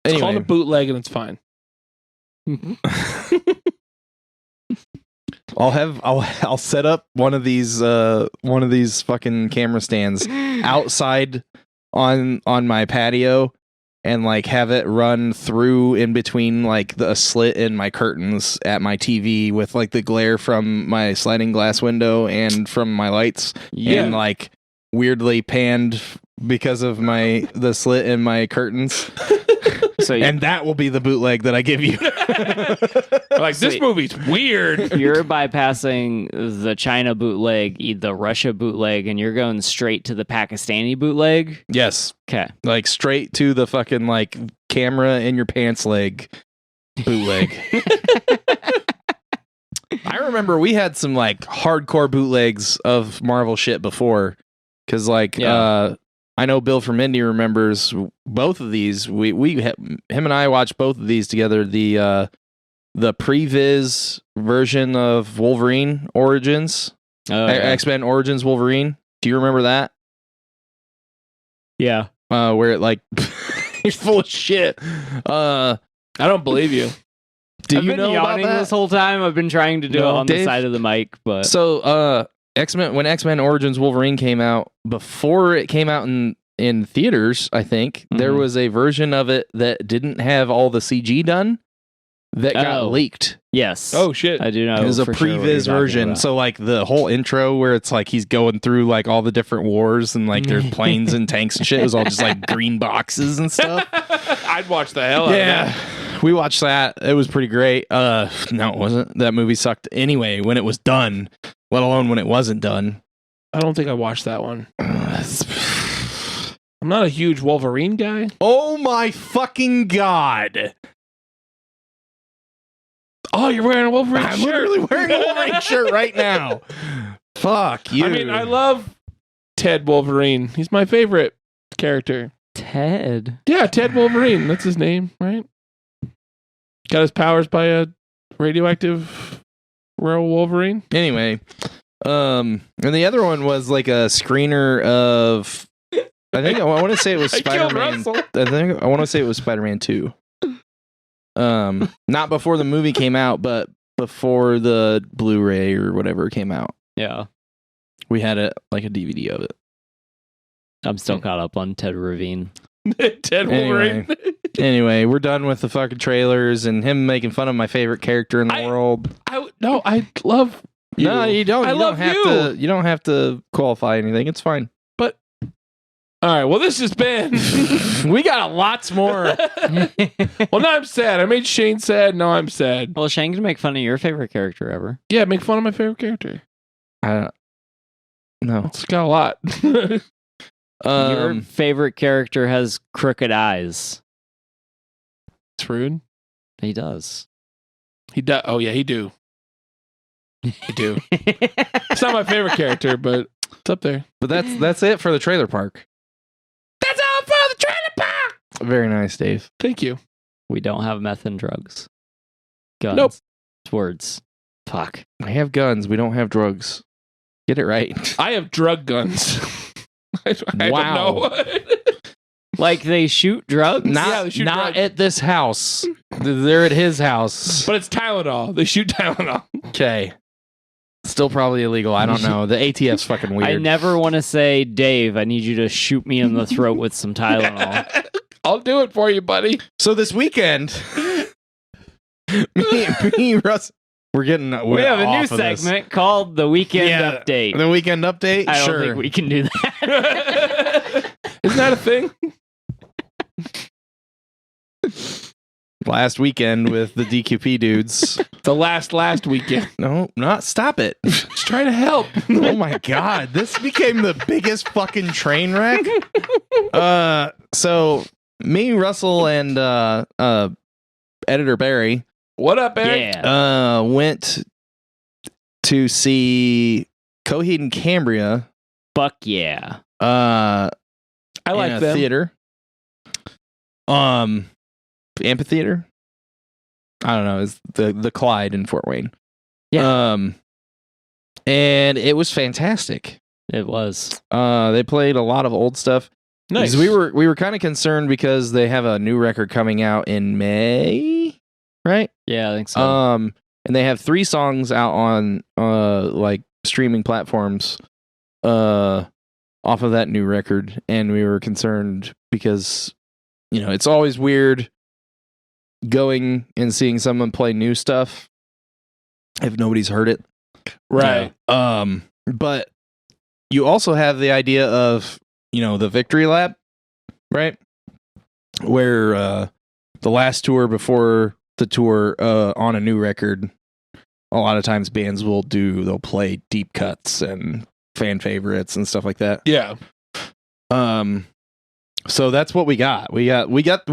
It's called a bootleg and it's fine. I'll set up one of these fucking camera stands outside on my patio and like have it run through in between like a slit in my curtains at my TV with like the glare from my sliding glass window and from my lights and like weirdly panned because of the slit in my curtains. And that will be the bootleg that I give you. Like, this movie's weird. You're bypassing the China bootleg, the Russia bootleg, and you're going straight to the Pakistani bootleg? Yes. Okay. Like, straight to the fucking, like, camera in your pants leg bootleg. I remember we had some, like, hardcore bootlegs of Marvel shit before. Because, like, I know Bill from Indy remembers both of these. Him and I watched both of these together. The previs version of Wolverine Origins, X-Men Origins Wolverine. Do you remember that? Yeah. Where it like you're full of shit. I don't believe you. Do I've you been know about yawning that? this whole time? I've been trying to do it on the side of the mic, but so when X-Men Origins Wolverine came out, before it came out in theaters, I think there was a version of it that didn't have all the CG done that got leaked. Yes. Oh shit. I do know. It was a previs version. So like the whole intro where it's like he's going through like all the different wars and like there's planes and tanks and shit. It was all just like green boxes and stuff. I'd watch the hell out of that. We watched that. It was pretty great. No, it wasn't. That movie sucked anyway when it was done, let alone when it wasn't done. I don't think I watched that one. I'm not a huge Wolverine guy. Oh my fucking god. Oh, you're wearing a Wolverine shirt. I'm literally wearing a Wolverine shirt right now. Fuck you. I mean, I love Ted Wolverine. He's my favorite character. Ted? Yeah, Ted Wolverine. That's his name, right? Got his powers by a radioactive Wolverine. Anyway, and the other one was like a screener of think I want to say it was I killed Spider-Man. Russell. I want to say it was Spider-Man 2. Not before the movie came out, but before the Blu-ray or whatever came out. Yeah. We had a DVD of it. I'm still caught up on Ted Ravine. Ted Wolverine. Anyway, we're done with the fucking trailers and him making fun of my favorite character in the world. I love you. No, you don't. I You love don't have you. to. You don't have to qualify anything. It's fine. But all right. Well, this has been. We got lots more. Well, now I'm sad. I made Shane sad. Now I'm sad. Well, Shane can make fun of your favorite character ever. Yeah, make fun of my favorite character. No. It's got a lot. Your favorite character has crooked eyes. It's rude. He does. He does. Oh yeah, he do. He do. It's not my favorite character, but it's up there. But that's it for the trailer park. That's all for the trailer park. Very nice, Dave. Thank you. We don't have meth and drugs. Guns. Nope. Words. Fuck. We have guns. We don't have drugs. Get it right. I have drug guns. I Wow. don't know. Like they shoot drugs? Yeah, they shoot Not drugs. at this house. They're at his house. But it's Tylenol. They shoot Tylenol. Okay. Still probably illegal. I don't know. The ATF's fucking weird. I never want to say, Dave, I need you to shoot me in the throat with some Tylenol. I'll do it for you, buddy. So this weekend, me and Russ, we're getting. We have a new segment called The Weekend Update. The weekend update. I don't sure. think we can do that. Isn't that a thing? Last weekend with the DQP dudes. The last weekend. No, not stop it. Just trying to help. Oh my god, this became the biggest fucking train wreck. So me, Russell, and editor Barry, What up, Eric? Yeah. went to see Coheed and Cambria. Fuck yeah. I In like a them. theater. Amphitheater. I don't know. It's the Clyde in Fort Wayne. Yeah. And it was fantastic. It was. They played a lot of old stuff. Nice. Because we were kind of concerned because they have a new record coming out in May, right? Yeah, I think so. And they have 3 songs out on like streaming platforms off of that new record, and we were concerned because it's always weird going and seeing someone play new stuff if nobody's heard it. Right. But you also have the idea of the Victory Lap, right? Where the last tour before the tour on a new record, a lot of times bands they'll play deep cuts and fan favorites and stuff like that. Yeah. So that's what we got. We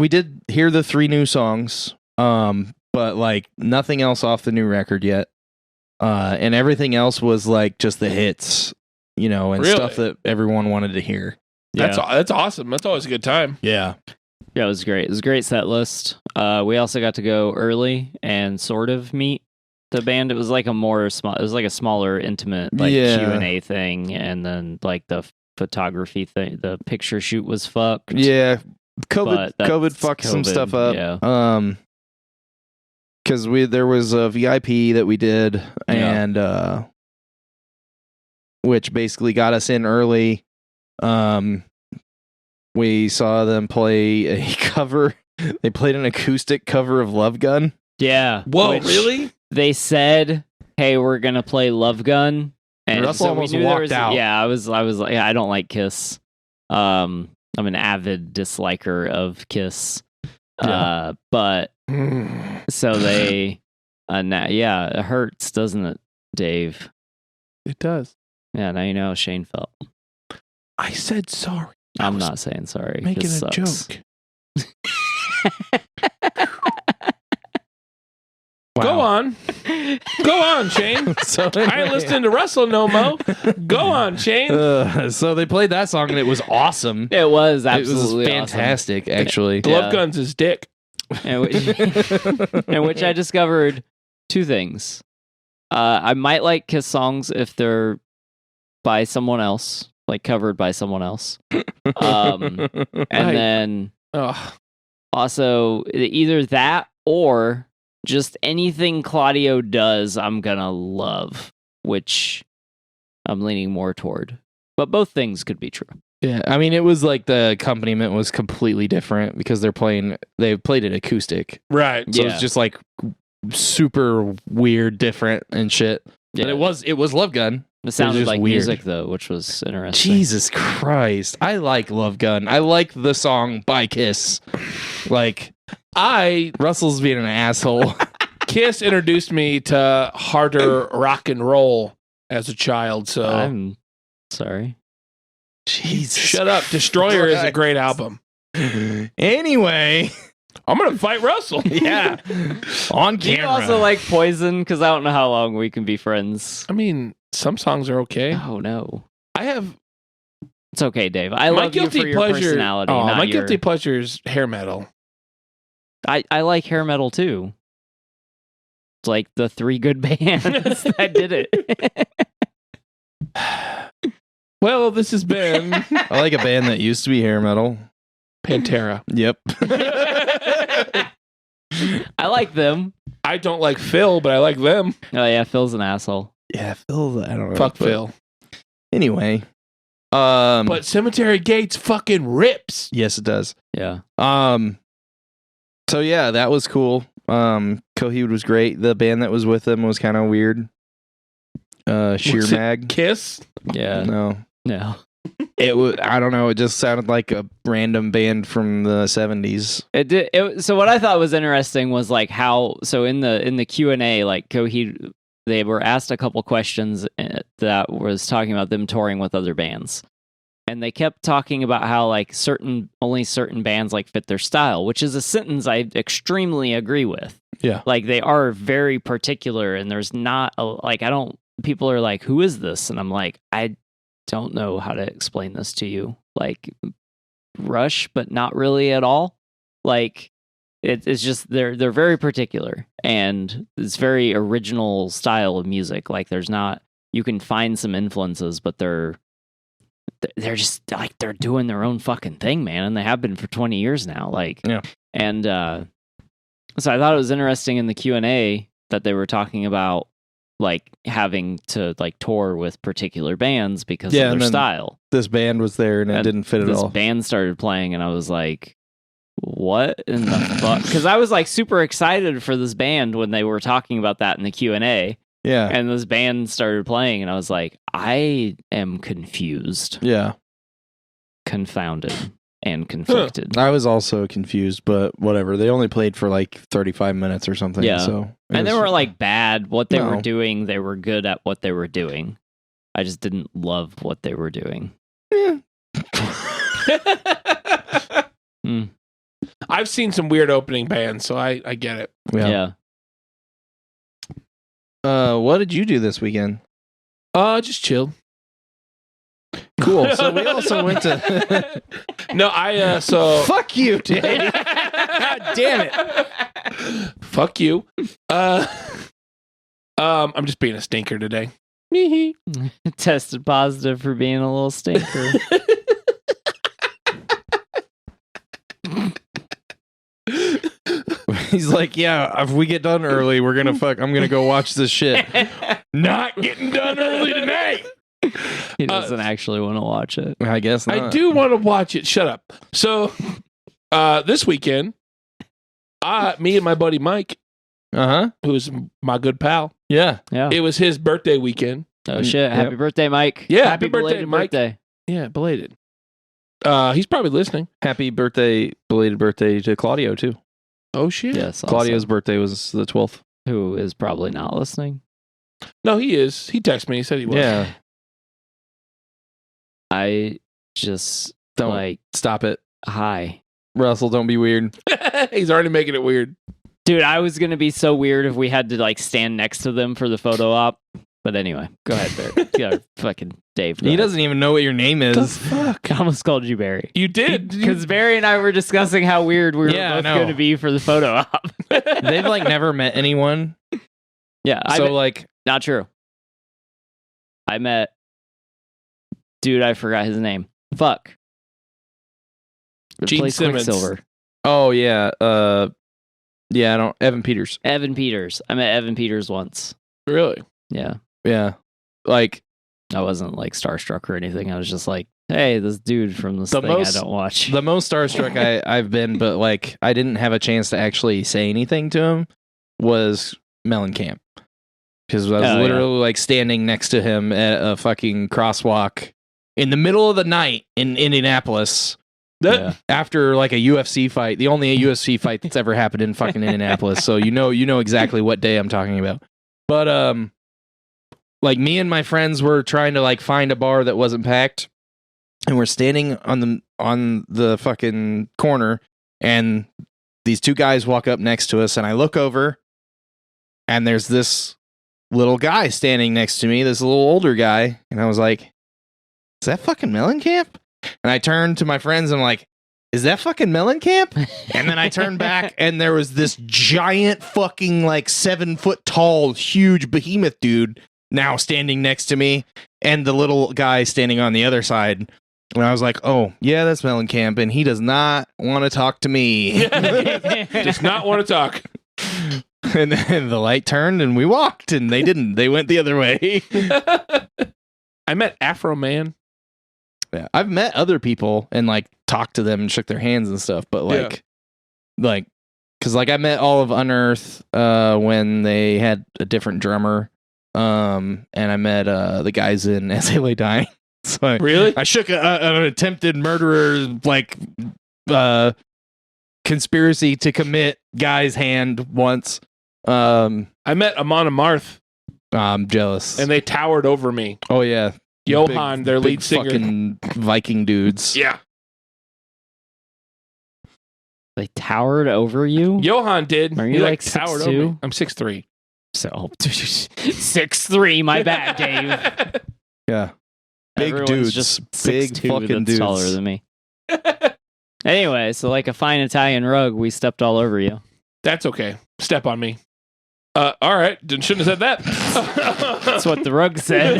did hear the 3 new songs, but like nothing else off the new record yet. And everything else was like just the hits, and Really? stuff that everyone wanted to hear. That's awesome. That's always a good time. Yeah. Yeah, it was great. It was a great set list. We also got to go early and sort of meet the band. It was like it was like a smaller, intimate Q&A thing, and then like the photography thing, the picture shoot was fucked. Yeah. But that's COVID fucked some COVID, stuff up. yeah. Because there was a VIP that we did, and which basically got us in early. We saw them play a cover. They played an acoustic cover of Love Gun. Yeah. Whoa, which really? They said, "Hey, we're gonna play Love Gun," and Russell so we almost knew there walked was. out. Yeah, I was like, yeah, I don't like Kiss. I'm an avid disliker of Kiss. But so they, it hurts, doesn't it, Dave? It does. Yeah, now you know how Shane felt. I said sorry. I'm not saying sorry. Making This a sucks. joke. Wow. Go on. Go on, Shane. So I ain't listening to Russell no mo. Go on, Shane. So they played that song and it was awesome. It was It absolutely was fantastic, actually. The Love Gun's his dick. awesome. In which I discovered 2 things. I might like Kiss songs if they're by someone else, like covered by someone else. And then also either that or just anything Claudio does, I'm gonna love, which I'm leaning more toward. But both things could be true. Yeah, I mean, it was like the accompaniment was completely different because they played it acoustic. Right. So it's just like super weird, different and shit. Yeah. But it was Love Gun. It sounded just like weird. music though, which was interesting. Jesus Christ. I like Love Gun. I like the song by Kiss. Like, Russell's being an asshole. Kiss introduced me to harder rock and roll as a child, so I'm sorry. Jesus. Shut up. Destroyer is a great album. Anyway, I'm gonna fight Russell. Yeah. On Do you camera. also like Poison? Because I don't know how long we can be friends. I mean, some songs are okay. Oh no. I have It's okay, Dave. I my love you guilty for your pleasure. personality. Oh, not my your... guilty pleasure is hair metal. I like hair metal too. It's like the 3 good bands that did it. Well, this has been I like a band that used to be hair metal. Pantera. Yep. I like them. I don't like Phil, but I like them. Oh yeah, Phil's an asshole. Yeah, Phil, I don't know. Fuck but Phil. Anyway. But Cemetery Gates fucking rips. Yes, it does. Yeah. So yeah, that was cool. Coheed was great. The band that was with him was kind of weird. Sheer Was it Mag. Kiss? Yeah. No. It was, I don't know, it just sounded like a random band from the 70s. It did. So what I thought was interesting was like how. So in the Q&A, like Coheed, they were asked a couple questions that was talking about them touring with other bands, and they kept talking about how like only certain bands like fit their style, which is a sentence I extremely agree with. Yeah, like they are very particular, and there's not people are like, who is this? And I'm like, I don't know how to explain this to you. Like Rush, but not really at all. Like it's just they're very particular, and it's very original style of music. Like there's not, you can find some influences, but they're just like they're doing their own fucking thing, man, and they have been for 20 years now. Like, yeah. And so I thought it was interesting in the Q&A that they were talking about like having to like tour with particular bands because of their style. This band was there and it didn't fit at all. This band started playing and I was like, what in the fuck? Because I was like super excited for this band when they were talking about that in the Q&A. Yeah. And this band started playing and I was like, I am confused. Yeah. Confounded and conflicted. I was also confused, but whatever. They only played for like 35 minutes or something. Yeah. So and they weren't like bad. What they were doing, they were good at what they were doing. I just didn't love what they were doing. Yeah. I've seen some weird opening bands, so I get it. Yeah. What did you do this weekend? Just chilled. Cool. So we also went to. No, so fuck you, dude. God damn it. Fuck you. I'm just being a stinker today. Tested positive for being a little stinker. He's like, yeah, if we get done early, I'm gonna go watch this shit. Not getting done early tonight. He doesn't actually want to watch it. I guess not. I do want to watch it. Shut up. So, this weekend, me and my buddy Mike, who's my good pal. Yeah. It was his birthday weekend. Oh shit! Happy birthday, Mike. Yeah, happy birthday, Mike. Yeah, belated. He's probably listening. Happy birthday, belated birthday to Claudio too. Oh shit! Yes, Claudio's birthday was the 12th. Who is probably not listening? No, he is. He texted me. He said he was. Yeah. I just don't stop it. Hi, Russell. Don't be weird. He's already making it weird, dude. I was gonna be so weird if we had to like stand next to them for the photo op. But anyway, go ahead, Barry. Yeah, fucking Dave. He doesn't even know what your name is. Fuck. I almost called you Barry. You did. Because Barry and I were discussing how weird we were both going to be for the photo op. They've like never met anyone. Yeah. So like, not true. I met dude, I forgot his name. Fuck. Gene Plays Simmons. Quicksilver. Oh yeah. Yeah, I don't. Evan Peters. Evan Peters. I met Evan Peters once. Really? Yeah. Yeah. Like I wasn't like starstruck or anything. I was just like, hey, this dude from this The thing most- I don't watch. the most starstruck I've been, but like I didn't have a chance to actually say anything to him was Mellencamp. Because I was Oh, literally like standing next to him at a fucking crosswalk in the middle of the night in Indianapolis. Yeah. After like a UFC fight, the only UFC fight that's ever happened in fucking Indianapolis. So you know exactly what day I'm talking about. But like me and my friends were trying to like find a bar that wasn't packed, and we're standing on the fucking corner, and these two guys walk up next to us, and I look over, and there's this little guy standing next to me, this little older guy, and I was like, "Is that fucking Mellencamp?" And I turned to my friends and I'm like, is that fucking Mellencamp? And then I turned back and there was this giant fucking like 7 foot tall, huge behemoth dude now standing next to me and the little guy standing on the other side. And I was like, oh, yeah, that's Mellencamp. And he does not want to talk to me. Does not want to talk. And then the light turned and we walked and they didn't. They went the other way. I met Afro Man. Yeah, I've met other people and like talked to them and shook their hands and stuff, but like, because like I met all of Unearth when they had a different drummer, and I met the guys in As They Lay Dying. So Really? I shook an attempted murderer like conspiracy to commit guy's hand once. I met Amon Amarth, I'm jealous. and they towered over me. Oh yeah, Johan, their lead singer. fucking Viking dudes. Yeah. They towered over you? Johan did. Are He you like towered over 6'2"? me. I'm 6'3". So 6'3", my bad, Dave. Yeah, big Everyone's dudes, just big 6'2" fucking that's dudes. taller than me. Anyway, so like a fine Italian rug, we stepped all over you. That's okay. Step on me. All right. Shouldn't have said that. That's what the rug said.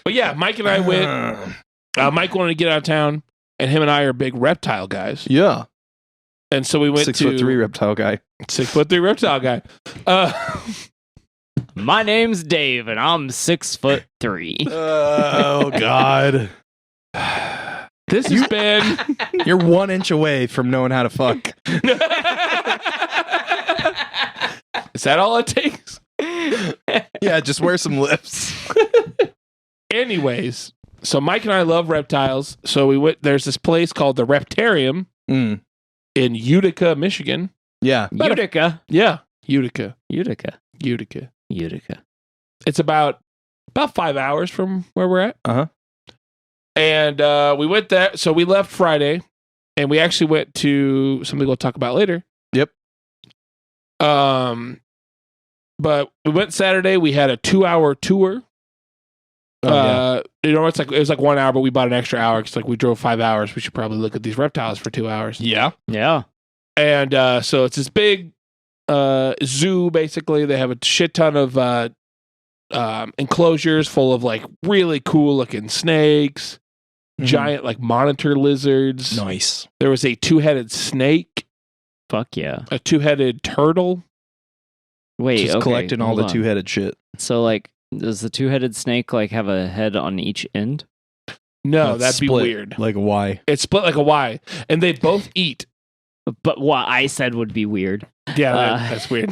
But yeah, Mike and I went. Mike wanted to get out of town, and him and I are big reptile guys. Yeah, And so we went 6'3" reptile guy. 6'3" reptile guy. My name's Dave, and I'm 6'3". Oh God, This has been. you're 1 inch away from knowing how to fuck. Is that all it takes? Yeah, just wear some lips. Anyways, so Mike and I love reptiles. So we went. There's this place called the Reptarium in Utica, Michigan. Yeah, Utica. Yeah, Utica. Utica. Utica. Utica. It's about 5 hours from where we're at. Uh-huh. And we went there. So we left Friday, and we actually went to something we'll talk about later. Yep. But we went Saturday. We had a 2-hour tour. You know, it was like 1 hour, but we bought an extra hour because like we drove 5 hours. We should probably look at these reptiles for 2 hours. Yeah. Yeah. And so it's this big zoo. Basically, they have a shit ton of enclosures full of like really cool looking snakes, giant like monitor lizards. Nice. There was a 2-headed snake, Fuck yeah. a 2-headed turtle. Wait, Just okay, collecting all hold the on. 2-headed shit. So like, does the 2-headed snake like have a head on each end? No, It's that'd be split weird. Like a Y. It's split like a Y, and they both eat. But what I said would be weird. Yeah, that's weird.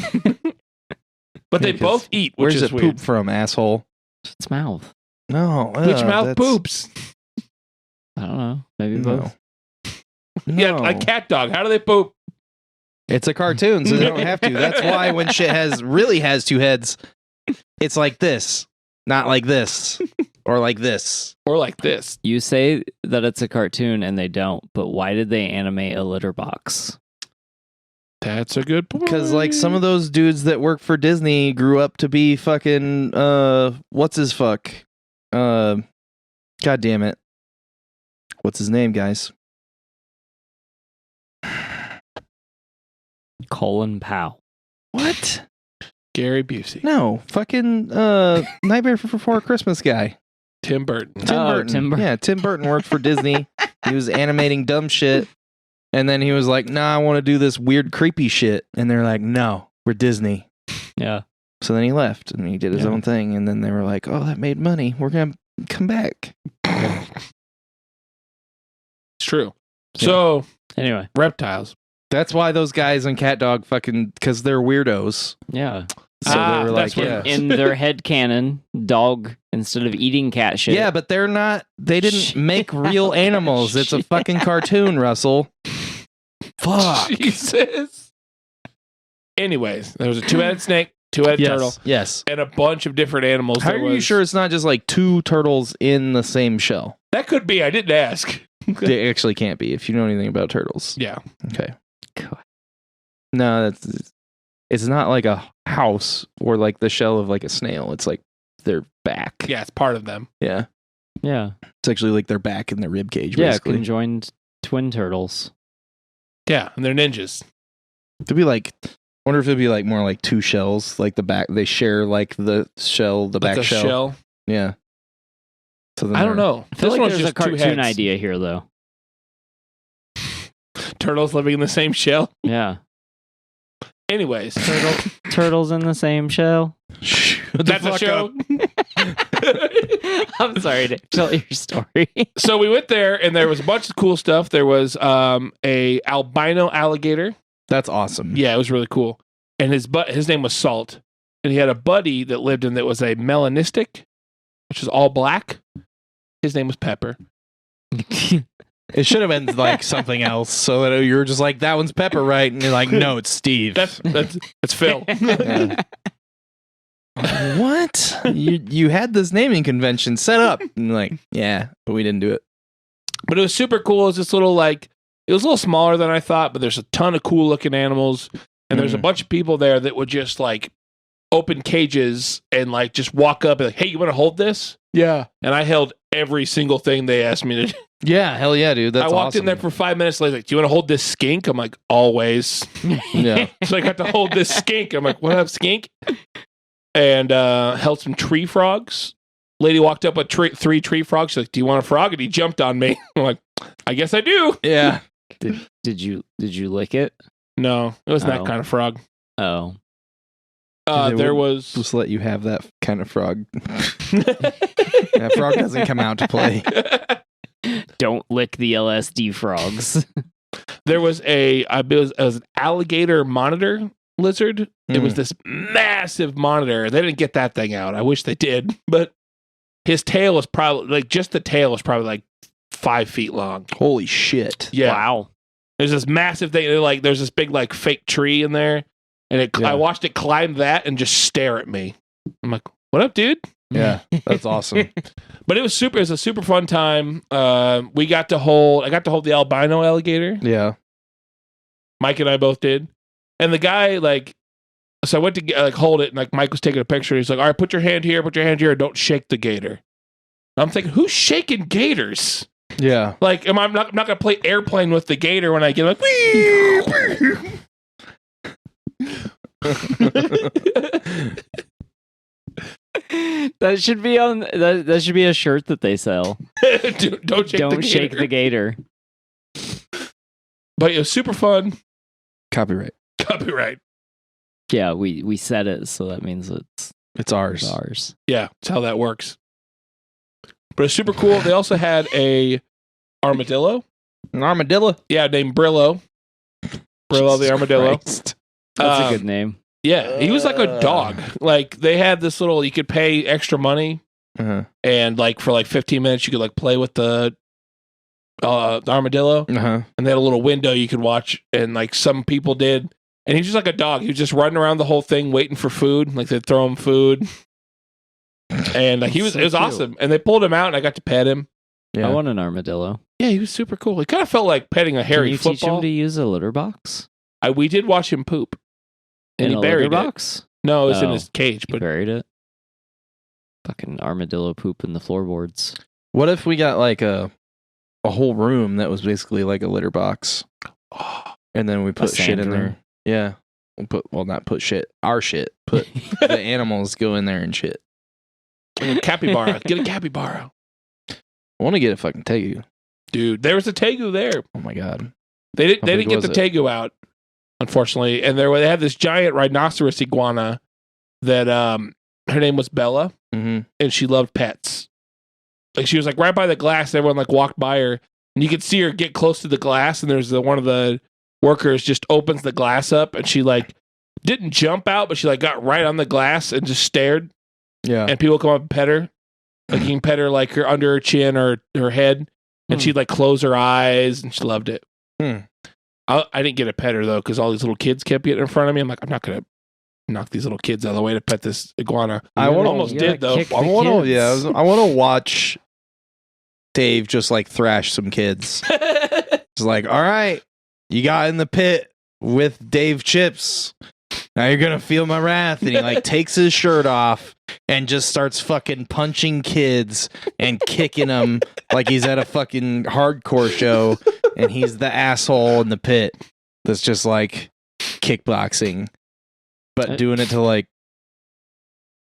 But they Because both eat, which Where's is it weird. poop from, asshole? Its mouth. No. Which mouth that's- poops? I don't know. Maybe No. both. Yeah, No. like cat dog. How do they poop? It's a cartoon, so they don't have to. That's why when shit really has 2 heads, it's like this, not like this, or like this. Or like this. You say that it's a cartoon and they don't, but why did they animate a litter box? That's a good point. Because like some of those dudes that work for Disney grew up to be fucking what's his fuck? God damn it. What's his name, guys? Colin Powell. What? Gary Busey. No, fucking Nightmare Before Christmas guy. Tim Burton. Tim Burton. Yeah, Tim Burton worked for Disney. He was animating dumb shit. And then he was like, nah, I want to do this weird, creepy shit. And they're like, no, we're Disney. Yeah. So then he left and he did his own thing. And then they were like, oh, that made money. We're going to come back. It's true. So, anyway, reptiles. That's why those guys on Cat Dog because they're weirdos. Yeah. So they were like, in their head canon, dog, instead of eating cat shit. Yeah, but they didn't make real animals. It's a fucking cartoon, Russell. Fuck. Jesus. Anyways, there was a two-headed snake, two-headed turtle, yes, and a bunch of different animals. How are you sure it's not just like two turtles in the same shell? That could be. I didn't ask. They actually can't be if you know anything about turtles. Yeah. Okay. No, it's not like a house or like the shell of like a snail. It's like their back. Yeah, it's part of them. Yeah. Yeah. It's actually like their back and their rib cage, Yeah, basically. conjoined twin turtles. Yeah, and they're ninjas. It'd be like, I wonder if it'd be like more like two shells, like the back. They share like the shell, the back shell. Yeah. So then I don't know. I feel This like one's there's a just two cartoon heads. idea here, though. Turtles living in the same shell. Yeah. Anyways, Turtles in the same shell. that's a show. I'm sorry to tell your story. So we went there, and there was a bunch of cool stuff. There was a albino alligator. That's awesome. Yeah, it was really cool. And his name was Salt, and he had a buddy that lived in that was a melanistic, which is all black. His name was Pepper. It should have been like something else, so that you were just like, "That one's Pepper, right?" And you're like, "No, it's Steve." That's Phil. Yeah. What? You had this naming convention set up, and like, yeah, but we didn't do it. But it was super cool. It was this little it was a little smaller than I thought, but there's a ton of cool looking animals, and there's a bunch of people there that would just like open cages and like just walk up and like, hey, you want to hold this? Yeah. And I held every single thing they asked me to do. Yeah, hell yeah, dude. That's I walked awesome. in there for 5 minutes. Like, do you want to hold this skink? I'm like, always. Yeah. So I got to hold this skink. I'm like, what up, skink? And held some tree frogs. Lady walked up with 3 tree frogs. She's like, do you want a frog? And he jumped on me. I'm like, I guess I do. Yeah. Did you lick it? No, it wasn't that Oh. kind of frog. Oh. There was. Just let you have that kind of frog. That frog doesn't come out to play. Don't lick the LSD frogs. There was it was an alligator monitor lizard. It was this massive monitor. They didn't get that thing out. I wish they did. But his tail was probably just the tail was probably like 5 feet long. Holy shit. Yeah. Wow. There's this massive thing. There's this big like fake tree in there. And I watched it climb that and just stare at me. I'm like, what up, dude? Yeah, that's awesome. But it was super. It was a super fun time. I got to hold the albino alligator. Yeah. Mike and I both did. And the guy so I went to hold it, and like Mike was taking a picture. He's like, all right, put your hand here, and don't shake the gator. And I'm thinking, who's shaking gators? Yeah. Like, I'm not gonna play airplane with the gator when I get like. Wee! That should be on. That should be a shirt that they sell. Don't shake the gator. But it was super fun. Copyright. Yeah, we said it, so that means It's ours. it's ours. Yeah, that's how that works. But it's super cool. They also had a armadillo. An armadillo. Yeah, named Brillo. Brillo the armadillo. Christ. That's a good name. Yeah, he was like a dog. Like they had this little. You could pay extra money, and like for like 15 minutes, you could like play with the armadillo, and they had a little window you could watch, and like some people did. And he's just like a dog. He was just running around the whole thing, waiting for food. Like they'd throw him food, and it was awesome. And they pulled him out, and I got to pet him. Yeah. I want an armadillo. Yeah, he was super cool. He kind of felt like petting a hairy Can you football. teach him to use a litter box? We did watch him poop, and In he a buried litter it. box? No, it was in Oh. his cage. He But buried it. Fucking armadillo poop in the floorboards. What if we got like a whole room that was basically like a litter box, and then we put shit sand in room. there? Yeah. We'll not put shit. Our shit. Put the animals go in there and shit. Capybara. Get a capybara. I want to get a fucking tegu. Dude, there was a tegu there. Oh my god. They didn't big get was the it? tegu out, unfortunately. And they had this giant rhinoceros iguana that her name was Bella, Mm-hmm. and she loved pets. Like she was like right by the glass, and everyone like walked by her, and you could see her get close to the glass, and there's one of the workers just opens the glass up, and she like didn't jump out, but she like got right on the glass and just stared. Yeah. And people come up and pet her. Like you can pet her like her under her chin or her head, and she'd like close her eyes, and she loved it. I didn't get a pet her though, because all these little kids kept getting in front of me. I'm like, I'm not gonna knock these little kids out of the way to pet this iguana. I almost did though. I want to watch Dave just like thrash some kids. It's like, all right, you got in the pit with Dave Chips. Now you're gonna feel my wrath. And he like takes his shirt off and just starts fucking punching kids and kicking them like he's at a fucking hardcore show, and he's the asshole in the pit that's just like kickboxing, but doing it to like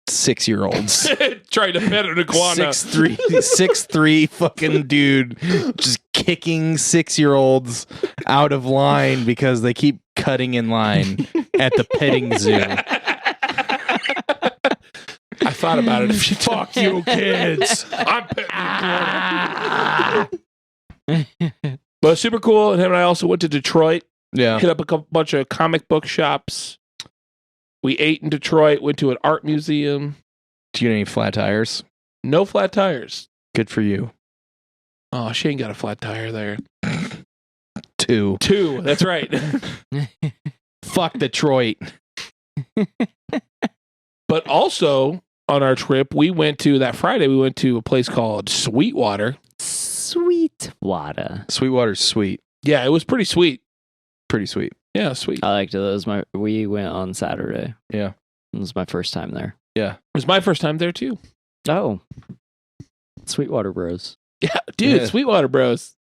6-year-olds. Trying to pet an iguana. 6'3" fucking dude just kicking 6-year-olds out of line because they keep cutting in line at the petting zoo. I thought about it. If she fuck you kids, I'm petting an iguana. But super cool. And him and I also went to Detroit. Yeah. Hit up a bunch of comic book shops. We ate in Detroit. Went to an art museum. Do you get any flat tires? No flat tires. Good for you. Oh, she ain't got a flat tire there. 2. That's right. Fuck Detroit. But also on our trip, we went to that Friday. We went to a place called Sweetwater. Sweetwater. Sweetwater's sweet. Yeah, it was pretty sweet. Pretty sweet. Yeah, sweet. I liked it. We went on Saturday. Yeah. It was my first time there. Yeah. It was my first time there too. Oh. Sweetwater Bros. Yeah, dude, Yeah. Sweetwater Bros.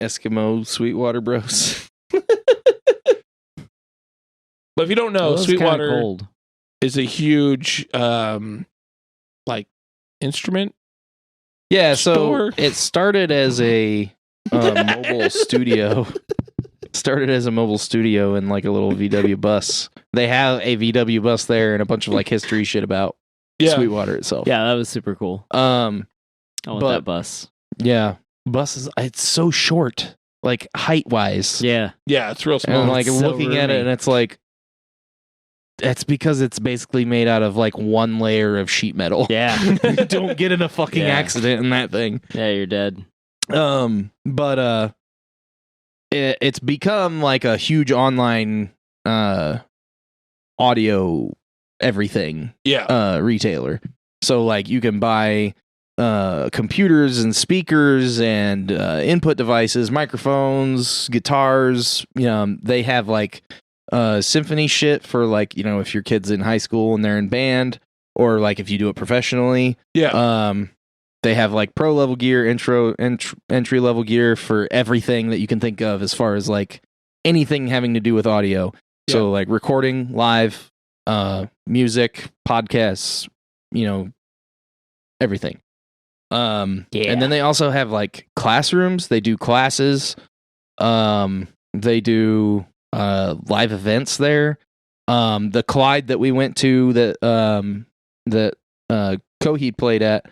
Eskimo Sweetwater Bros. But if you don't know, It was kinda Sweetwater cold. is a huge like instrument. Yeah, so Store. it started as a mobile studio. Started as a mobile studio in like a little VW bus. They have a VW bus there and a bunch of like history shit about Sweetwater itself. Yeah, that was super cool. I want that bus. Yeah, buses. It's so short, like height wise. Yeah. Yeah, it's real small. And like so looking at it, roomy. and it's like, it's because it's basically made out of like one layer of sheet metal. Yeah. Don't get in a fucking Yeah. accident in that thing. Yeah, you're dead. But it's become like a huge online audio everything yeah. retailer. So like you can buy computers and speakers and input devices, microphones, guitars. They have like symphony shit for like, if your kid's in high school and they're in band, or like if you do it professionally. Yeah. They have like pro level gear, entry level gear for everything that you can think of as far as like anything having to do with audio. Yeah. So like recording live, music, podcasts, everything. And then they also have like classrooms. They do classes. They do live events there. The Clyde that we went to that Coheed played at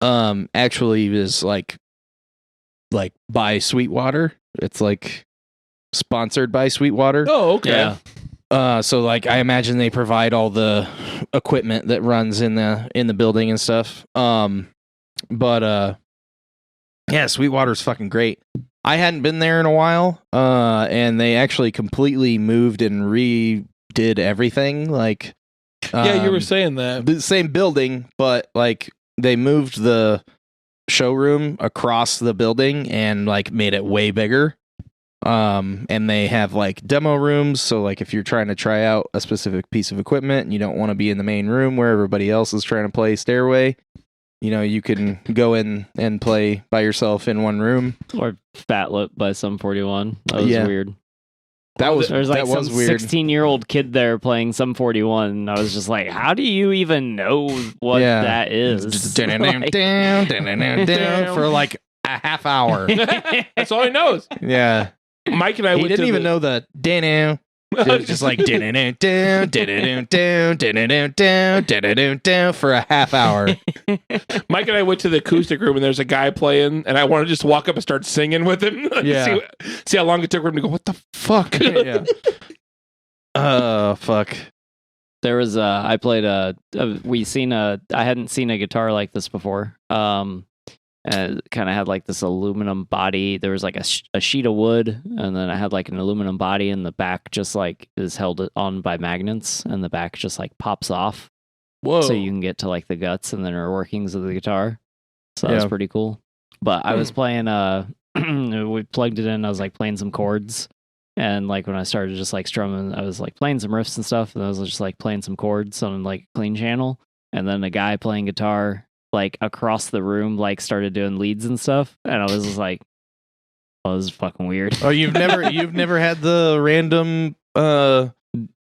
actually is like by Sweetwater. It's like sponsored by Sweetwater. Oh, okay. Yeah. So like I imagine they provide all the equipment that runs in the building and stuff. But yeah, Sweetwater's fucking great. I hadn't been there in a while. And they actually completely moved and redid everything. Like Yeah, you were saying that. the same building, but like they moved the showroom across the building and like made it way bigger. And they have like demo rooms. So like if you're trying to try out a specific piece of equipment and you don't want to be in the main room where everybody else is trying to play Stairway, you can go in and play by yourself in one room. Or Fat Lip by Sum 41. That was Yeah. weird. That was There's like that was some weird. 16-year-old kid there playing some 41. And I was just like, how do you even know what that is? Like, down for like a half hour. That's all he knows. Yeah. Mike and I He went didn't to even know the down. It was just like down for a half hour. Mike and I went to the acoustic room and there's a guy playing and I want to just walk up and start singing with him. Yeah. see how long it took for him to go, what the fuck? Yeah. Fuck. There was I played I hadn't seen a guitar like this before. And it kind of had like this aluminum body. There was like a sheet of wood, and then I had like an aluminum body, and the back just like is held on by magnets, and the back just like pops off. Whoa. So you can get to like the guts and the inner workings of the guitar. So that was pretty cool. But I was playing we plugged it in, I was like playing some chords. And like when I started just like strumming, I was like playing some riffs and stuff, and I was just like playing some chords on like clean channel. And then a guy playing guitar like across the room like started doing leads and stuff, and I was just like, oh, this is fucking weird. Oh, you've never had the random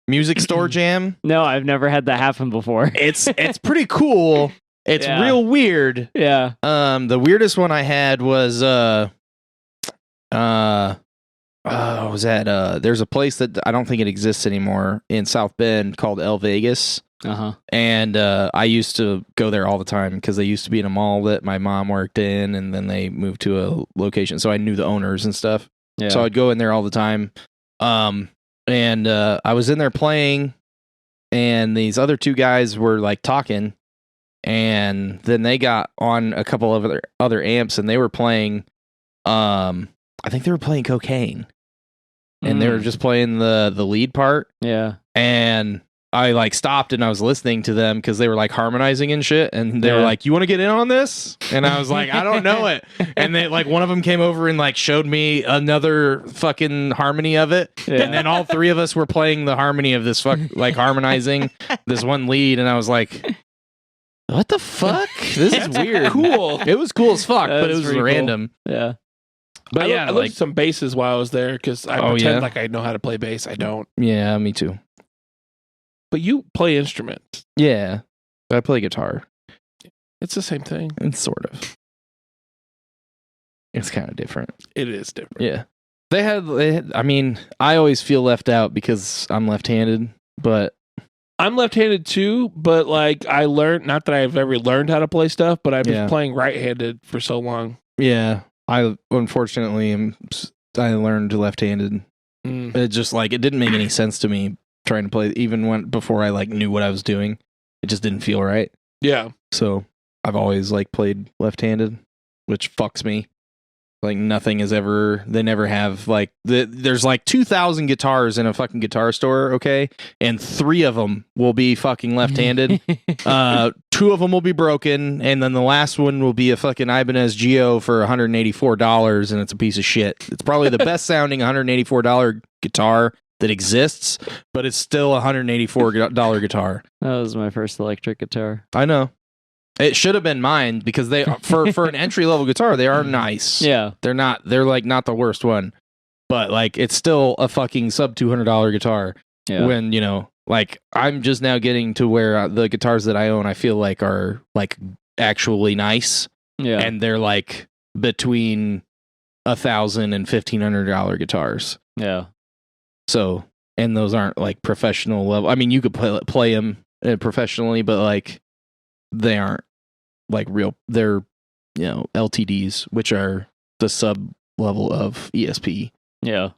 music store jam? No, I've never had that happen before. It's pretty cool. It's real weird. Yeah. The weirdest one I had was was that there's a place that I don't think it exists anymore in South Bend called El Vegas. And I used to go there all the time because they used to be in a mall that my mom worked in, and then they moved to a location, so I knew the owners and stuff. Yeah. So I'd go in there all the time. And I was in there playing, and these other two guys were like talking, and then they got on a couple of other amps, and they were playing I think they were playing Cocaine, and they were just playing the lead part. Yeah. And I like stopped and I was listening to them because they were like harmonizing and shit, and they were like, "You want to get in on this?" And I was like, "I don't know it." And they like one of them came over and like showed me another fucking harmony of it, and then all three of us were playing the harmony of this like harmonizing this one lead, and I was like, "What the fuck? This is weird." Cool. It was cool as fuck, but it was pretty random. Cool. Yeah. But I looked at some basses while I was there because I pretend like I know how to play bass. I don't. Yeah, me too. But you play instruments. Yeah, I play guitar. It's the same thing. It's sort of. It's kind of different. It is different. Yeah. They had, I mean, I always feel left out because I'm left-handed, but I'm left-handed too, but like I learned, not that I've ever learned how to play stuff, but I've been playing right-handed for so long. Yeah. I unfortunately I learned left-handed. It just like, it didn't make any sense to me trying to play, even before I like knew what I was doing. It just didn't feel right. Yeah. So I've always like played left-handed, which fucks me. Like nothing is ever, they never have like, there's like 2,000 guitars in a fucking guitar store, okay? And 3 of them will be fucking left-handed. 2 of them will be broken, and then the last one will be a fucking Ibanez Geo for $184, and it's a piece of shit. It's probably the best sounding $184 guitar that exists, but it's still a $184 guitar. That was my first electric guitar. I know. It should have been mine because they for an entry level guitar, they are nice. Yeah. They're like not the worst one. But like it's still a fucking sub $200 guitar. Yeah. When, you know, like I'm just now getting to where the guitars that I own I feel like are like actually nice. Yeah. And they're like between $1,000 and $1,500 guitars. Yeah. So, and those aren't like professional level. I mean, you could play them professionally, but like they aren't like real. They're, you know, LTDs, which are the sub level of ESP. Yeah.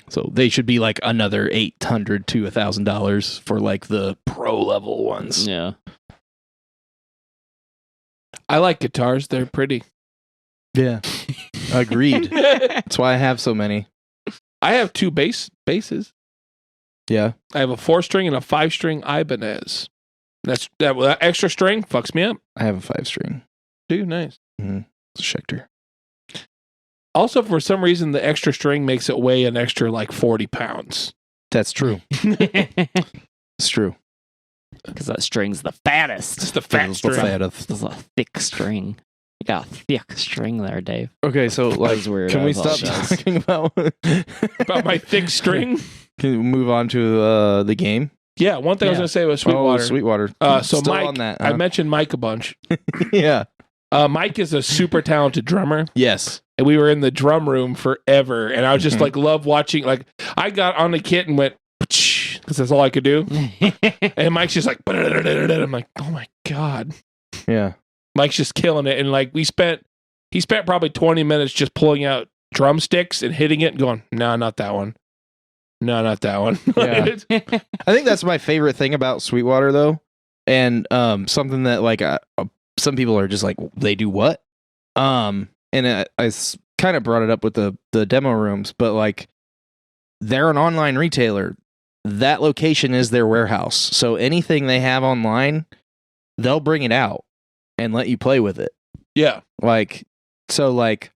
So they should be like another $800 to $1,000 for like the pro level ones. Yeah. I like guitars. They're pretty. Yeah. Agreed. That's why I have so many. I have 2 basses. Yeah. I have a 4-string and a 5-string Ibanez. That extra string fucks me up. I have a 5-string. Dude, nice. Mm-hmm. It's a Schecter. Also, for some reason, the extra string makes it weigh an extra like 40 pounds. That's true. It's true. Because that string's the fattest. It's the fat string. It's a thick string. You got a thick string there, Dave. Okay, so like, was weird. can I we stop apologize. talking about About my thick string. Can we move on to the game? Yeah, one thing I was Yeah. going to say was Sweetwater. Oh, Sweetwater. So Still Mike, on that, I huh? mentioned Mike a bunch. Yeah. Mike is a super talented drummer, Yes. and we were in the drum room forever. And I was just like, love watching. Like, I got on the kit and went, because that's all I could do. And Mike's just like, I'm like, oh my god, Yeah. Mike's just killing it. And like, he spent probably 20 minutes just pulling out drumsticks and hitting it and going, no, not that one. No, not that one. Yeah. I think that's my favorite thing about Sweetwater, though, and something that like some people are just like, they do what? And I kind of brought it up with the demo rooms, but like, they're an online retailer. That location is their warehouse, so anything they have online, they'll bring it out and let you play with it. Yeah. Like, so like,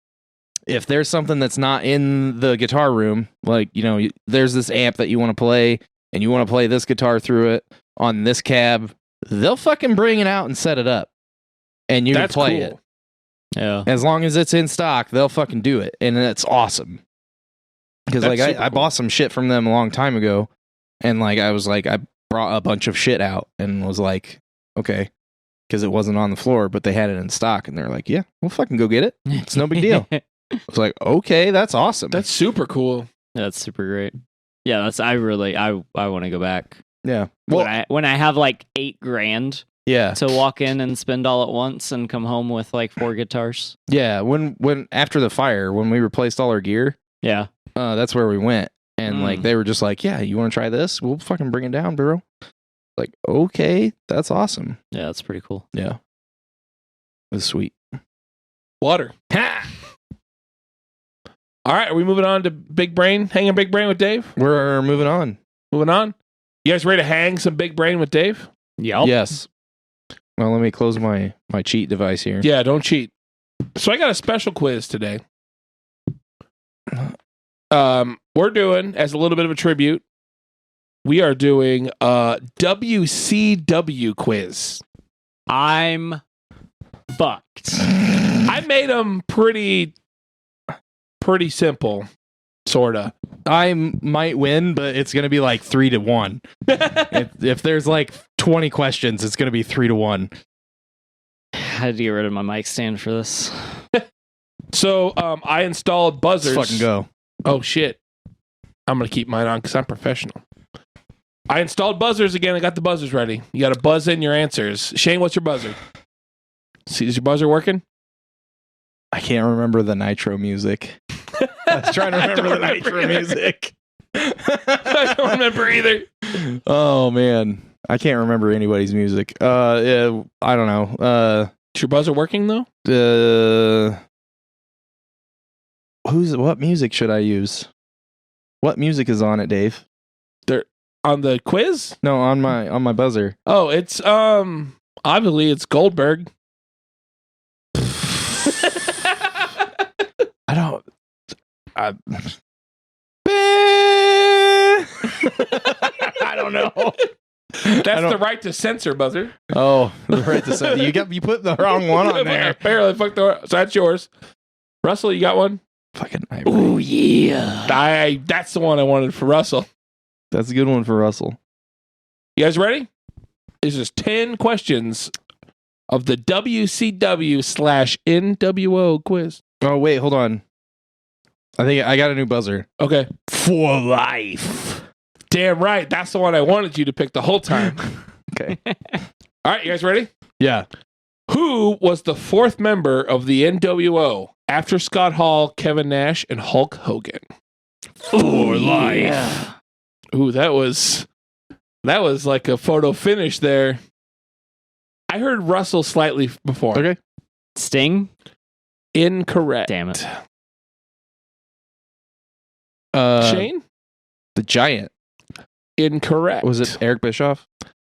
if there's something that's not in the guitar room, like, you know, there's this amp that you want to play and you want to play this guitar through it on this cab, they'll fucking bring it out and set it up and you That's can play cool. it. Yeah. As long as it's in stock, they'll fucking do it. And it's awesome. Because like, That's super I cool. bought some shit from them a long time ago. And like, I was like, I brought a bunch of shit out and was like, okay. Because it wasn't on the floor, but they had it in stock. And they're like, yeah, we'll fucking go get it. It's no big deal. I was like, okay, that's awesome. That's super cool. That's super great. Yeah, I want to go back. yeah. Well, When I have like $8,000 yeah. to walk in and spend all at once and come home with like 4 guitars. Yeah. When after the fire, when we replaced all our gear, Yeah. that's where we went. And like, Mm. they were just like, yeah, you want to try this? We'll fucking bring it down, bro. Like, okay, that's awesome. Yeah, that's pretty cool. Yeah. It was sweet. Water. Ha! All right, are we moving on to Big Brain? Hanging Big Brain with Dave? We're moving on. Moving on. You guys ready to hang some Big Brain with Dave? Yep. Yes. Well, let me close my cheat device here. Yeah, don't cheat. So I got a special quiz today. We're doing, as a little bit of a tribute, we are doing a WCW quiz. I'm fucked. I made them pretty simple, sorta. I might win, but it's going to be like 3-1. if there's like 20 questions, it's going to be 3-1. I had to get rid of my mic stand for this. So I installed buzzers. Let's fucking go. Oh shit! I'm gonna keep mine on because I'm professional. I installed buzzers again. I got the buzzers ready. You got to buzz in your answers. Shane, what's your buzzer? See, is your buzzer working? I can't remember the Nitro music. I was trying to remember the Nitro either. music. I don't remember either. Oh man, I can't remember anybody's music. Yeah, I don't know. Is your buzzer working though? What music should I use? What music is on it, Dave? On the quiz? No, on my buzzer. Oh, it's obviously it's Goldberg. I don't. I don't know. That's the right to censor buzzer. Oh, the right to say you put the wrong one on there. Apparently, fuck the. So that's yours. Russell, you got one? Fucking. Oh yeah. That's the one I wanted for Russell. That's a good one for Russell. You guys ready? This is 10 questions of the WCW/NWO quiz. Oh wait, hold on. I think I got a new buzzer. Okay. For life. Damn right. That's the one I wanted you to pick the whole time. Okay. All right, you guys ready? Yeah. Who was the 4th member of the NWO after Scott Hall, Kevin Nash, and Hulk Hogan? For life. Yeah. Ooh, that was like a photo finish there. I heard Russell slightly before. Okay. Sting? Incorrect. Damn it. Shane? The Giant. Incorrect. Was it Eric Bischoff?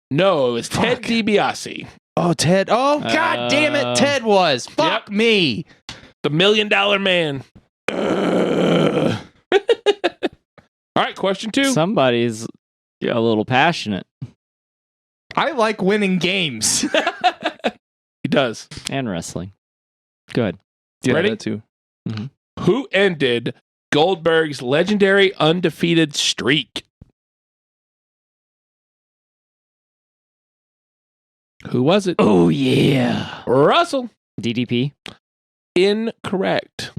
No, it was Ted Fuck. DiBiase. Oh, Ted. Oh, god damn it. Ted was. Fuck me. The $1 Million Man. All right, question 2. Somebody's a little passionate. I like winning games. He does. And wrestling. Good. Yeah, Ready? that too. Who ended Goldberg's legendary undefeated streak? Who was it? Oh, yeah. Russell. DDP. Incorrect.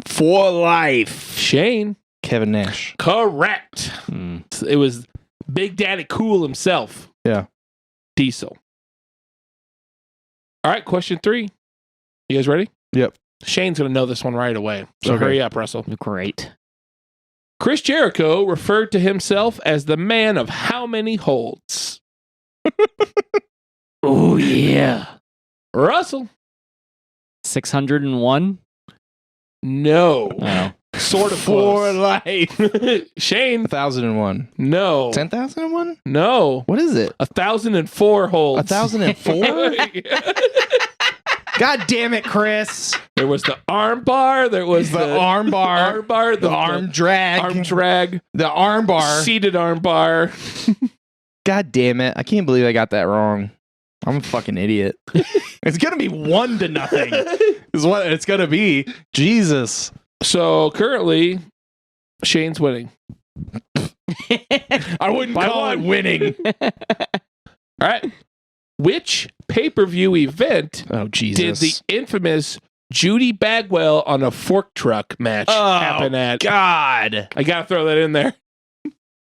For life. Shane. Kevin Nash. Correct. It was Big Daddy Cool himself. Yeah. Diesel. All right, question 3. You guys ready? Yep. Shane's going to know this one right away. So Okay. hurry up, Russell. Great. Chris Jericho referred to himself as the man of how many holds? Oh, yeah. Russell. 601? No. Oh. Sort of For close. life. Shane. 1,001. No. 10,001? No. What is it? 1,004 holds. 1,004? God damn it, Chris. There was the arm bar. There was The arm bar. arm bar. The arm drag. arm drag. The arm bar. Seated arm bar. God damn it. I can't believe I got that wrong. I'm a fucking idiot. It's going to be 1-0 is what it's going to be. Jesus. So currently, Shane's winning. I wouldn't By call one. it winning. All right. Which pay-per-view event Oh, Jesus. did the infamous Judy Bagwell on a fork truck match happen at? God. I gotta throw that in there.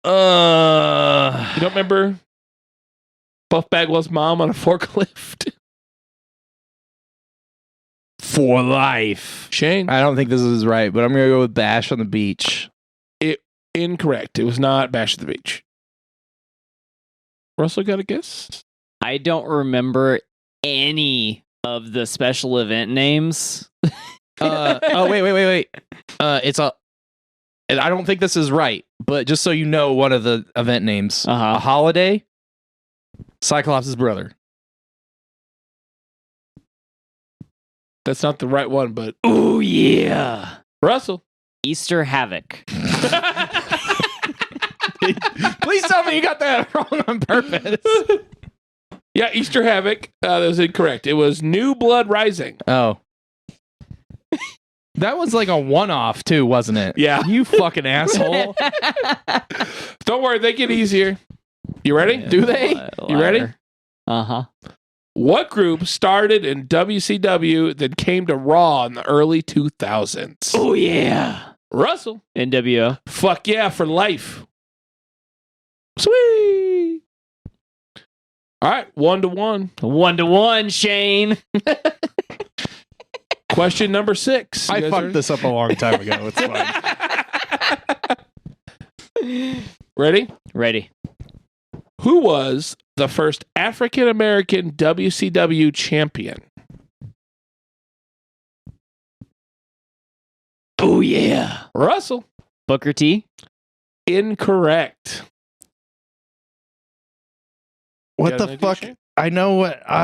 You don't remember Buff Bagwell's mom on a forklift? For life. Shane? I don't think this is right, but I'm going to go with Bash on the Beach. Incorrect. It was not Bash at the Beach. Russell, got a guess? I don't remember any of the special event names. Wait. It's a. And I don't think this is right, but just so you know, one of the event names: Uh-huh. A Holiday, Cyclops' brother. That's not the right one, but Oh, yeah. Russell. Easter Havoc. Please tell me you got that wrong on purpose. Yeah, Easter Havoc. That was incorrect. It was New Blood Rising. Oh. That was like a one-off too, wasn't it? Yeah. You fucking asshole. Don't worry, they get easier. You ready? Yeah, Do they? You ready? Uh-huh. What group started in WCW that came to Raw in the early 2000s? Oh, yeah. Russell. NWO. Fuck yeah, for life. Sweet. All right, 1-1. 1-1, Shane. Question number 6. I You guys fucked ready? this up a long time ago. It's fine. Ready? Ready. Who was the first African American WCW champion? Oh, yeah. Russell. Booker T. Incorrect. What Got the an idea, fuck? Shane? I know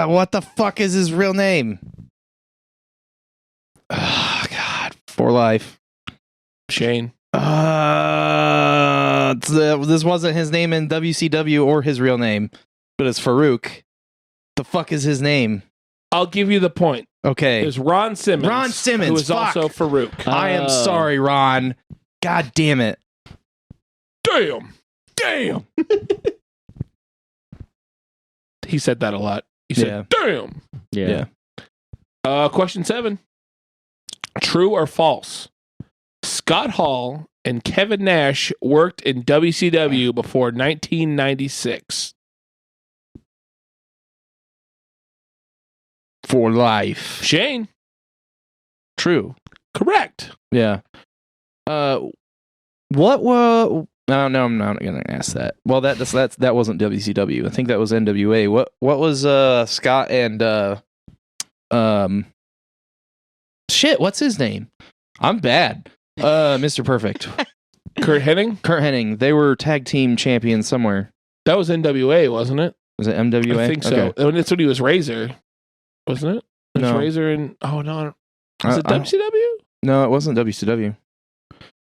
what the fuck is his real name? Oh, God. For life. Shane. This wasn't his name in WCW or his real name, but it's Farouk. The fuck is his name? I'll give you the point. Okay. It was Ron Simmons. Ron Simmons, Who was fuck. also Farouk. I am sorry, Ron. God damn it. Damn. Damn. He said that a lot. He said, damn. Yeah. Question 7. True or false? Scott Hall and Kevin Nash worked in WCW before 1996. For life. Shane. True. Correct. Yeah. What was? No, I'm not gonna ask that. Well, that wasn't WCW. I think that was NWA. What was Scott and shit? What's his name? I'm bad. Mr. Perfect. Kurt Hennig? Kurt Hennig. They were tag team champions somewhere. That was NWA, wasn't it? Was it MWA? I think so. Okay. And that's when he was Razor, wasn't it? It was No. Razor and oh no, was it I- WCW? No, it wasn't WCW.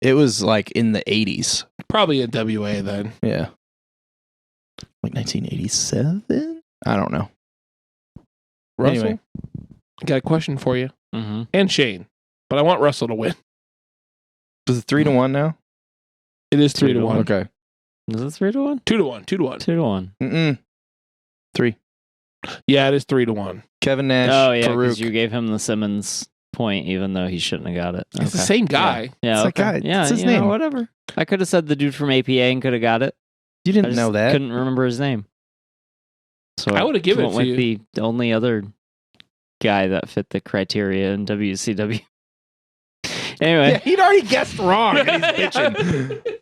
It was like in the 80s. Probably NWA then. Yeah. Like 1987? I don't know. Russell. Anyway. I got a question for you. Mm-hmm. And Shane. But I want Russell to win. Is it 3-1 now? It is 3-1. Okay. Is it 3-1? 2-1. 2-1. 2-1. Mm-mm. 3. Yeah, it is 3-1. Kevin Nash. Oh, yeah, Farouk. because you gave him the Simmons point, even though he shouldn't have got it. It's the same guy. Yeah, It's that guy. Yeah, It's his you know, name. whatever. I could have said the dude from APA and could have got it. You I didn't just know that. couldn't remember his name. So I would've given went it to with the only other guy that fit the criteria in WCW. Anyway, Yeah, he'd already guessed wrong. And he's bitching.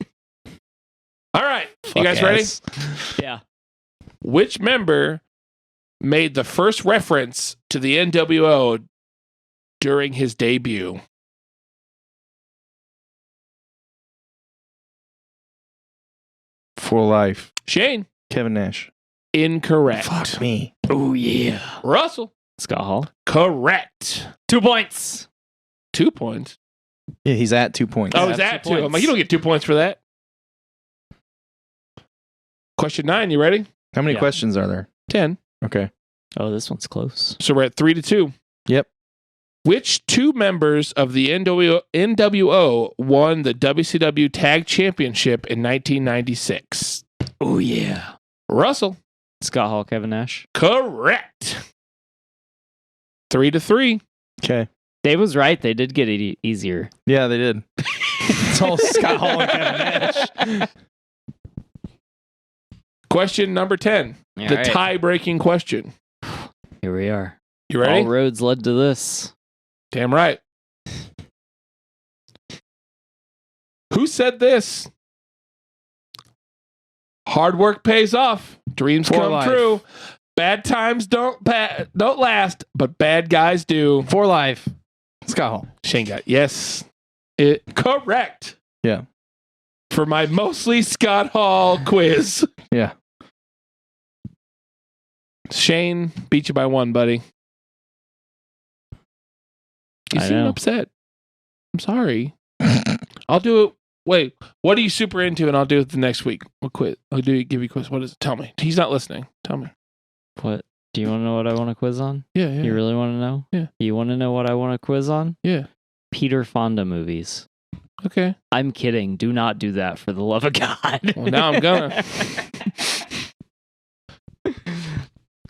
All right. You guys ready? yeah. Which member made the first reference to the NWO during his debut? For life. Shane. Kevin Nash. Incorrect. Fuck me. Oh, yeah. Russell. Scott Hall. Correct. 2 points. 2 points. Yeah, he's at 2 points. Oh, Yeah, is that 2 2? I'm like, you don't get 2 points for that. Question 9. You ready? How many Yeah. questions are there? 10. Okay. Oh, this one's close. So we're at 3-2. Yep. Which two members of the NWO won the WCW Tag Championship in 1996? Oh, yeah. Russell. Scott Hall, Kevin Nash. Correct. 3-3. Okay. Dave was right. They did get it easier. Yeah, they did. It's all Scott Hall and Kevin Nash. Question number 10. All the right. tie-breaking question. Here we are. You ready? All roads led to this. Damn right. Who said this? Hard work pays off. Dreams For come life. true. Bad times don't last, but bad guys do. For life. Scott Hall. Shane got yes. Correct. Yeah. For my mostly Scott Hall quiz. Yeah. Shane beat you by 1, buddy. You I seem know. upset. I'm sorry. I'll do it. Wait, what are you super into? And I'll do it the next week. We'll quit. Give you a quiz. What is it? Tell me. He's not listening. Tell me. What? Do you want to know what I want to quiz on? Yeah. You really want to know? Yeah. You want to know what I want to quiz on? Yeah. Peter Fonda movies. Okay. I'm kidding. Do not do that for the love of God. Well, now I'm gonna.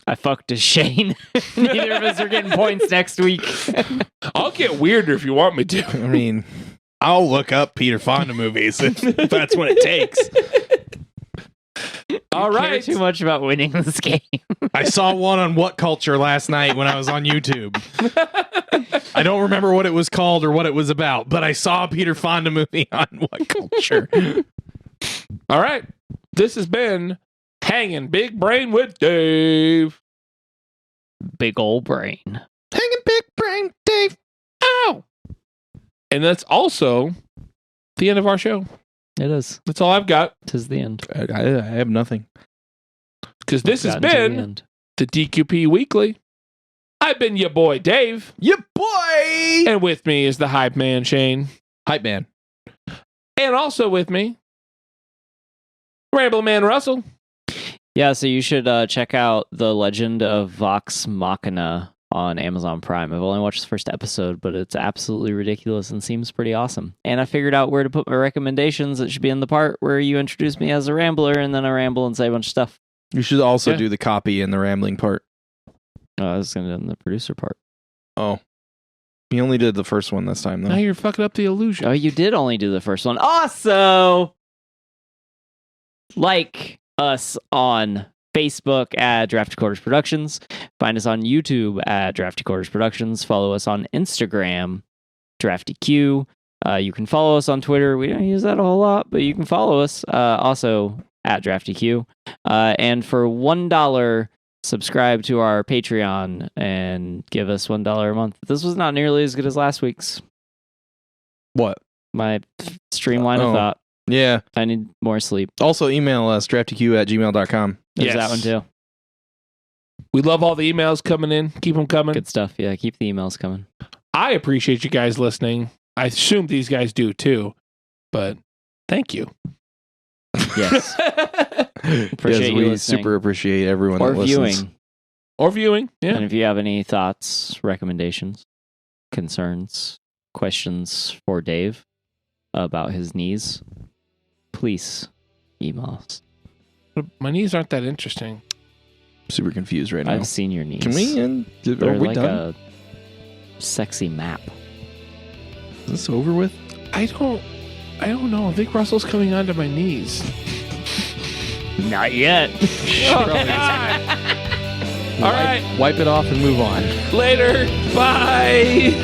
I fucked a Shane. Neither of us are getting points next week. I'll get weirder if you want me to. I mean, I'll look up Peter Fonda movies if that's what it takes. All Care right. too much about winning this game. I saw one on What Culture last night when I was on YouTube. I don't remember what it was called or what it was about, but I saw a Peter Fonda movie on What Culture. All right. This has been Hanging Big Brain with Dave. Big old brain. Hanging Big Brain Dave. Ow. And that's also the end of our show. It is. That's all I've got. Tis the end. I have nothing. Because this has Gotten to the been end. the DQP Weekly. I've been your boy, Dave. Yeah, boy. And with me is the hype man, Shane. Hype man. And also with me, Ramble Man Russell. Yeah, so you should check out The Legend of Vox Machina on Amazon Prime. I've only watched the first episode, but it's absolutely ridiculous and seems pretty awesome. And I figured out where to put my recommendations. It should be in the part where you introduce me as a rambler, and then I ramble and say a bunch of stuff. You should also Yeah. do the copy and the rambling part. I was going to do it in the producer part. Oh. You only did the first one this time, though. Now you're fucking up the illusion. Oh, you did only do the first one. Also, like us on Facebook at Drafty Quarters Productions. Find us on YouTube at Drafty Quarters Productions. Follow us on Instagram, Drafty Q. You can follow us on Twitter. We don't use that a whole lot, but you can follow us also at Drafty Q. And for $1, subscribe to our Patreon and give us $1 a month. This was not nearly as good as last week's. What? My streamline of Oh. thought. Yeah. I need more sleep. Also, email us, draftyq@gmail.com. There's Yes. that one too. We love all the emails coming in. Keep them coming. Good stuff. Yeah, keep the emails coming. I appreciate you guys listening. I assume these guys do too, but thank you. Yes. Appreciate Yes, you we listening. super appreciate everyone Or that listens. viewing. Or viewing. Yeah. And if you have any thoughts, recommendations, concerns, questions for Dave about his knees, please email us. My knees aren't that interesting. Super confused right now. I've seen your knees. Can we end? They're Are we like done? a sexy map. Is this over with? I don't know. I think Russell's coming onto my knees. Not yet. Oh, God. All right. Wipe it off and move on. Later. Bye.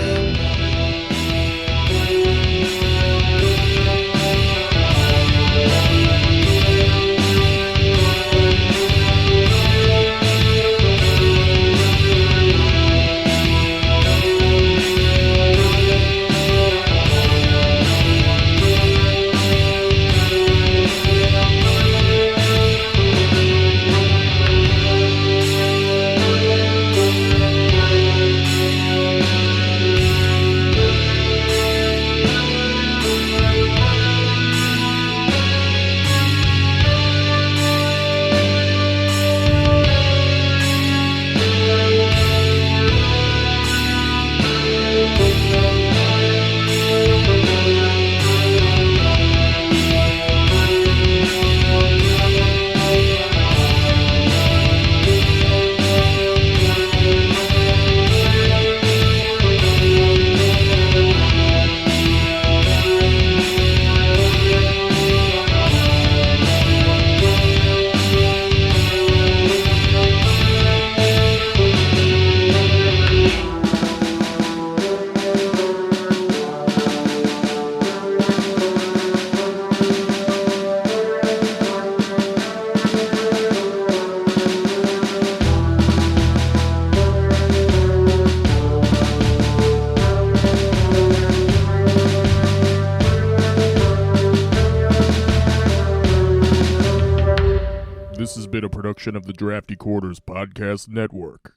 This has been a production of the Drafty Quarters Podcast Network.